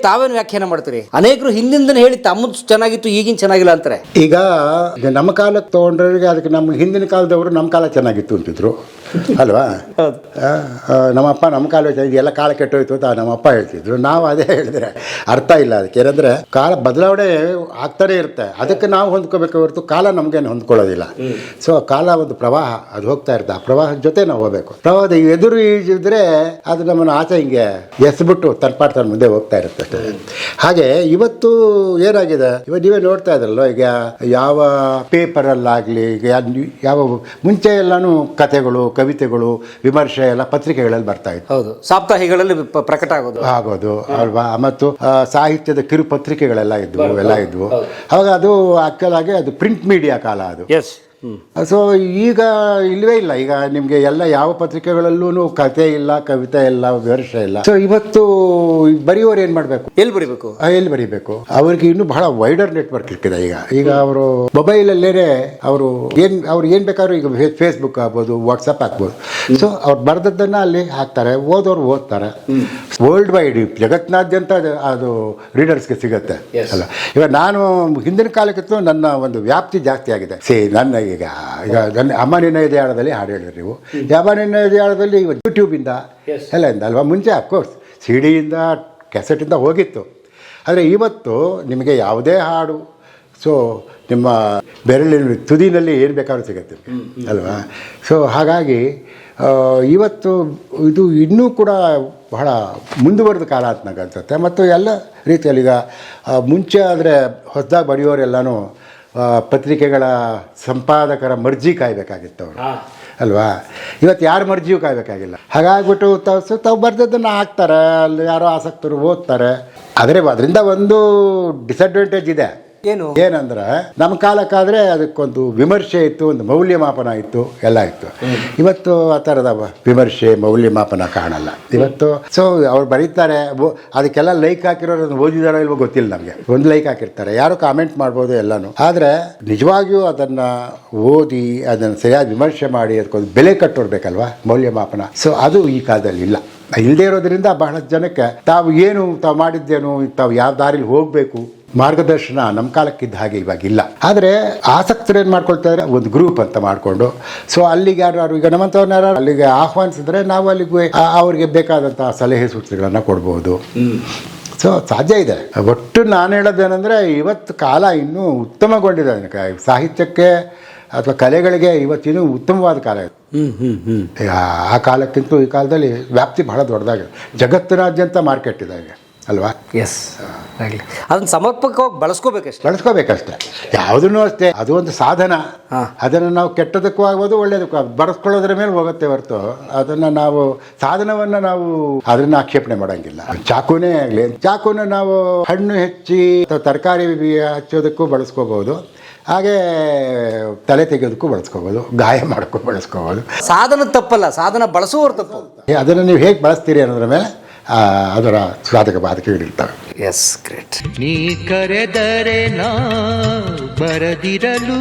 ತಾವೇನು ವ್ಯಾಖ್ಯಾನ ಮಾಡ್ತೀರಿ? ಅನೇಕರು ಹಿಂದಿಂದ ಹೇಳಿ ತಮ್ಮದು ಚೆನ್ನಾಗಿತ್ತು, ಈಗಿನ ಚೆನ್ನಾಗಿಲ್ಲ ಅಂತಾರೆ.
ಈಗ ನಮ್ಮ ಕಾಲಕ್ಕೆ ತೊಗೊಂಡ್ರಿಗೆ ಅದಕ್ಕೆ ನಮ್ಮ ಹಿಂದಿನ ಕಾಲದವರು ನಮ್ಮ ಕಾಲ ಚೆನ್ನಾಗಿತ್ತು ಅಂತಿದ್ರು ಅಲ್ವಾ? ನಮ್ಮಪ್ಪ ನಮ್ಮ ಕಾಲ ಎಲ್ಲ ಕಾಲ ಕೆಟ್ಟೋಯ್ತು ಅಂತ ನಮ್ಮಪ್ಪ ಹೇಳ್ತಿದ್ರು. ನಾವು ಅದೇ ಹೇಳಿದ್ರೆ ಅರ್ಥ ಇಲ್ಲ ಅದಕ್ಕೆ. ಏನಂದರೆ ಕಾಲ ಬದಲಾವಣೆ ಆಗ್ತಾನೆ ಇರುತ್ತೆ, ಅದಕ್ಕೆ ನಾವು ಹೊಂದ್ಕೋಬೇಕು ಹೊರತು ಕಾಲ ನಮಗೇನು ಹೊಂದ್ಕೊಳ್ಳೋದಿಲ್ಲ. ಸೊ ಕಾಲ ಒಂದು ಪ್ರವಾಹ, ಅದು ಹೋಗ್ತಾ ಇರುತ್ತೆ. ಆ ಪ್ರವಾಹದ ಜೊತೆ ನಾವು ಹೋಗಬೇಕು. ಪ್ರವಾಹದ ಎದುರು ಈಜಿದ್ರೆ ಅದು ನಮ್ಮನ್ನು ಆಚೆ ಹಿಂಗೆ ಎಸ್ಬಿಟ್ಟು ತನ್ನ ಮುಂದೆ ಹೋಗ್ತಾ ಇರುತ್ತೆ ಅಷ್ಟೇ. ಹಾಗೆ ಇವತ್ತು ಏನಾಗಿದೆ, ಇವತ್ತು ನೀವೇ ನೋಡ್ತಾ ಇದ್ರಲ್ಲ, ಈಗ ಯಾವ ಪೇಪರಲ್ಲಾಗಲಿ, ಈಗ ಯಾವ ಮುಂಚೆ ಎಲ್ಲಾನು ಕಥೆಗಳು, ಕವಿತೆಗಳು, ವಿಮರ್ಶೆ ಎಲ್ಲ ಪತ್ರಿಕೆಗಳಲ್ಲಿ ಬರ್ತಾ ಇತ್ತು.
ಹೌದು, ಸಾಪ್ತಾಹಿಗಳಲ್ಲಿ ಪ್ರಕಟ
ಆಗೋದು ಅಲ್ವಾ? ಮತ್ತು ಸಾಹಿತ್ಯದ ಕಿರು ಪತ್ರಿಕೆಗಳೆಲ್ಲ ಇದ್ವು, ಎಲ್ಲ ಇದ್ವು. ಅವಾಗ ಅದು ಆಕ್ಚುಲ್ ಆಗಿ ಅದು ಪ್ರಿಂಟ್ ಮೀಡಿಯಾ ಕಾಲ ಅದು. ಸೊ ಈಗ ಇಲ್ಲವೇ ಇಲ್ಲ. ಈಗ ನಿಮಗೆ ಎಲ್ಲ ಯಾವ ಪತ್ರಿಕೆಗಳಲ್ಲೂ ಕತೆ ಇಲ್ಲ, ಕವಿತೆ ಇಲ್ಲ, ವಿಮರ್ಶೆ ಇಲ್ಲ. ಸೊ ಇವತ್ತು ಬರೆಯೋರು ಏನು ಮಾಡಬೇಕು? ಎಲ್ಲಿ ಬರೀಬೇಕು? ಅವ್ರಿಗೆ ಇನ್ನೂ ಬಹಳ ವೈಡರ್ ನೆಟ್ವರ್ಕ್ ಇರ್ತಿದೆ. ಈಗ ಅವರು ಮೊಬೈಲಲ್ಲೇನೆ ಅವರು ಏನ್ ಬೇಕಾದ್ರೂ, ಈಗ ಫೇಸ್ಬುಕ್ ಆಗ್ಬೋದು, ವಾಟ್ಸಪ್ ಆಗ್ಬೋದು. ಸೊ ಅವ್ರು ಬರೆದದ್ದನ್ನು ಅಲ್ಲಿ ಹಾಕ್ತಾರೆ, ಓದೋರು ಓದ್ತಾರೆ. ವರ್ಲ್ಡ್ ವೈಡ್ ಜಗತ್ತಿನಾದ್ಯಂತ ಅದು ರೀಡರ್ಸ್ಗೆ ಸಿಗುತ್ತೆ ಅಲ್ಲ. ಇವಾಗ ನಾನು ಹಿಂದಿನ ಕಾಲಕ್ಕಿಂತ ನನ್ನ ಒಂದು ವ್ಯಾಪ್ತಿ ಜಾಸ್ತಿ ಆಗಿದೆ. ನನ್ನ ಈಗ ನನ್ನ ಅಮ್ಮ ನಿನ್ನ ಇದೆಯಾಳದಲ್ಲಿ ಹಾಡು ಹೇಳಿದ್ರಿ ನೀವು. ಅಮ್ಮ ನಿನ್ನ ಇದೆಯಾಳದಲ್ಲಿ ಯೂಟ್ಯೂಬಿಂದ ಎಲ್ಲ ಇಂದ ಅಲ್ವಾ? ಮುಂಚೆ ಅಫ್ಕೋರ್ಸ್ ಸಿಡಿಯಿಂದ, ಕ್ಯಾಸೆಟಿಂದ ಹೋಗಿತ್ತು. ಆದರೆ ಇವತ್ತು ನಿಮಗೆ ಯಾವುದೇ ಹಾಡು ನಿಮ್ಮ ಬೆರಳಿನ ತುದಿನಲ್ಲಿ ಏನು ಬೇಕಾದ್ರೂ ಸಿಗುತ್ತೆ ಅಲ್ವಾ? ಸೊ ಹಾಗಾಗಿ ಇವತ್ತು ಇದು ಇನ್ನೂ ಕೂಡ ಬಹಳ ಮುಂದುವರೆದ ಕಾಲ ಅಂತ ನನಗೆ ಅನ್ಸುತ್ತೆ. ಮತ್ತು ಎಲ್ಲ ರೀತಿಯಲ್ಲಿ ಈಗ ಮುಂಚೆ ಆದರೆ ಹೊಸದಾಗಿ ಬರೆಯೋರೆಲ್ಲನೂ ಪತ್ರಿಕೆಗಳ ಸಂಪಾದಕರ ಮರ್ಜಿ ಕಾಯಬೇಕಾಗಿತ್ತು ಅವರು ಅಲ್ವಾ? ಇವತ್ತು ಯಾರ ಮರ್ಜಿಯೂ ಕಾಯಬೇಕಾಗಿಲ್ಲ. ಹಾಗಾಗ್ಬಿಟ್ಟು ತಾವು ಬರೆದದ್ದನ್ನು ಹಾಕ್ತಾರೆ, ಅಲ್ಲಿ ಯಾರೋ ಆಸಕ್ತರು ಓದ್ತಾರೆ. ಆದರೆ ಅದರಿಂದ ಒಂದು ಡಿಸಡ್ವಾಂಟೇಜ್ ಇದೆ.
ಏನು
ಏನಂದ್ರೆ ನಮ್ಮ ಕಾಲಕ್ಕಾದ್ರೆ ಅದಕ್ಕೊಂದು ವಿಮರ್ಶೆ ಇತ್ತು, ಒಂದು ಮೌಲ್ಯಮಾಪನ ಇತ್ತು, ಎಲ್ಲ ಇತ್ತು. ಇವತ್ತು ಆ ಥರದ ವಿಮರ್ಶೆ ಮೌಲ್ಯಮಾಪನ ಕಾಣಲ್ಲ ಇವತ್ತು. ಸೊ ಅವ್ರು ಬರೀತಾರೆ, ಅದಕ್ಕೆಲ್ಲ ಲೈಕ್ ಹಾಕಿರೋರು ಓದಿದಾರೋ ಇಲ್ವೋ ಗೊತ್ತಿಲ್ಲ ನಮಗೆ. ಒಂದು ಲೈಕ್ ಹಾಕಿರ್ತಾರೆ, ಯಾರು ಕಾಮೆಂಟ್ ಮಾಡ್ಬೋದು ಎಲ್ಲಾನು. ಆದರೆ ನಿಜವಾಗಿಯೂ ಅದನ್ನು ಓದಿ ಅದನ್ನು ಸರಿಯಾಗಿ ವಿಮರ್ಶೆ ಮಾಡಿ ಅದಕ್ಕೊಂದು ಬೆಲೆ ಕಟ್ಟೋರ್ಬೇಕಲ್ವಾ ಮೌಲ್ಯಮಾಪನ. ಸೊ ಅದು ಈ ಕಾಲದಲ್ಲಿ ಇಲ್ಲ. ಇಲ್ಲದೆ ಇರೋದ್ರಿಂದ ಬಹಳಷ್ಟು ಜನಕ್ಕೆ ತಾವು ಮಾಡಿದ್ದೇನು, ತಾವು ಯಾವ ದಾರಿಲಿ ಹೋಗಬೇಕು ಮಾರ್ಗದರ್ಶನ ನಮ್ಮ ಕಾಲಕ್ಕಿದ್ದ ಹಾಗೆ ಇವಾಗಿಲ್ಲ. ಆದರೆ ಆಸಕ್ತರು ಏನು ಮಾಡ್ಕೊಳ್ತಾರೆ, ಒಂದು ಗ್ರೂಪ್ ಅಂತ ಮಾಡಿಕೊಂಡು, ಸೊ ಅಲ್ಲಿಗೆ ಯಾರು ಈಗ ನಮ್ಮಂಥವ್ರನ್ನ ಯಾರು ಅಲ್ಲಿಗೆ ಆಹ್ವಾನಿಸಿದ್ರೆ ನಾವು ಅಲ್ಲಿಗೆ ಅವ್ರಿಗೆ ಬೇಕಾದಂಥ ಸಲಹೆ ಸೂಚನೆಗಳನ್ನು ಕೊಡ್ಬೋದು. ಸೊ ಸಾಧ್ಯ ಇದೆ. ಒಟ್ಟು ನಾನು ಹೇಳೋದೇನೆಂದರೆ, ಇವತ್ತು ಕಾಲ ಇನ್ನೂ ಉತ್ತಮಗೊಂಡಿದೆ. ಸಾಹಿತ್ಯಕ್ಕೆ ಅಥವಾ ಕಲೆಗಳಿಗೆ ಇವತ್ತಿನ್ನೂ ಉತ್ತಮವಾದ ಕಾಲ ಇದೆ. ಆ ಕಾಲಕ್ಕಿಂತ ಈ ಕಾಲದಲ್ಲಿ ವ್ಯಾಪ್ತಿ ಬಹಳ ದೊಡ್ಡದಾಗಿದೆ. ಜಗತ್ತಿನಾದ್ಯಂತ ಮಾರ್ಕೆಟ್ ಇದೆ ಈಗ ಅಲ್ವಾ?
ಎಸ್, ಆಗಲಿ. ಅದನ್ನು ಸಮರ್ಪಕವಾಗಿ
ಬಳಸ್ಕೋಬೇಕಷ್ಟೇ. ಯಾವುದನ್ನು ಅಷ್ಟೇ, ಅದು ಒಂದು ಸಾಧನ. ಅದನ್ನು ನಾವು ಕೆಟ್ಟದಕ್ಕೂ ಆಗ್ಬೋದು, ಒಳ್ಳೇದಕ್ಕೂ ಬಳಸ್ಕೊಳ್ಳೋದ್ರ ಮೇಲೆ ಹೋಗುತ್ತೆ ಹೊರತು ಅದನ್ನು ನಾವು ಸಾಧನವನ್ನು ನಾವು ಅದನ್ನು ಆಕ್ಷೇಪಣೆ ಮಾಡೋಂಗಿಲ್ಲ. ಚಾಕುನೇ ಆಗಲಿ, ಚಾಕುನ ನಾವು ಹಣ್ಣು ಹೆಚ್ಚಿ ಅಥವಾ ತರಕಾರಿ ಹಚ್ಚೋದಕ್ಕೂ ಬಳಸ್ಕೋಬಹುದು, ಹಾಗೆ ತಲೆ ತೆಗೆಯೋದಕ್ಕೂ ಬಳಸ್ಕೋಬೋದು, ಗಾಯ ಮಾಡೋಕ್ಕೂ ಬಳಸ್ಕೋಬೋದು.
ಸಾಧನ ತಪ್ಪಲ್ಲ, ಸಾಧನ ಬಳಸುವವರು ತಪ್ಪು.
ಅದನ್ನು ನೀವು ಹೇಗೆ ಬಳಸ್ತೀರಿ ಅನ್ನೋದ್ರ ಮೇಲೆ ಅದರ ಸಾಧಕ ಬಾಧಕಗಳಿರ್ತವೆ.
S, great.
ನೀ ಕರೆದರೆ ನಾ ಬರದಿರಲು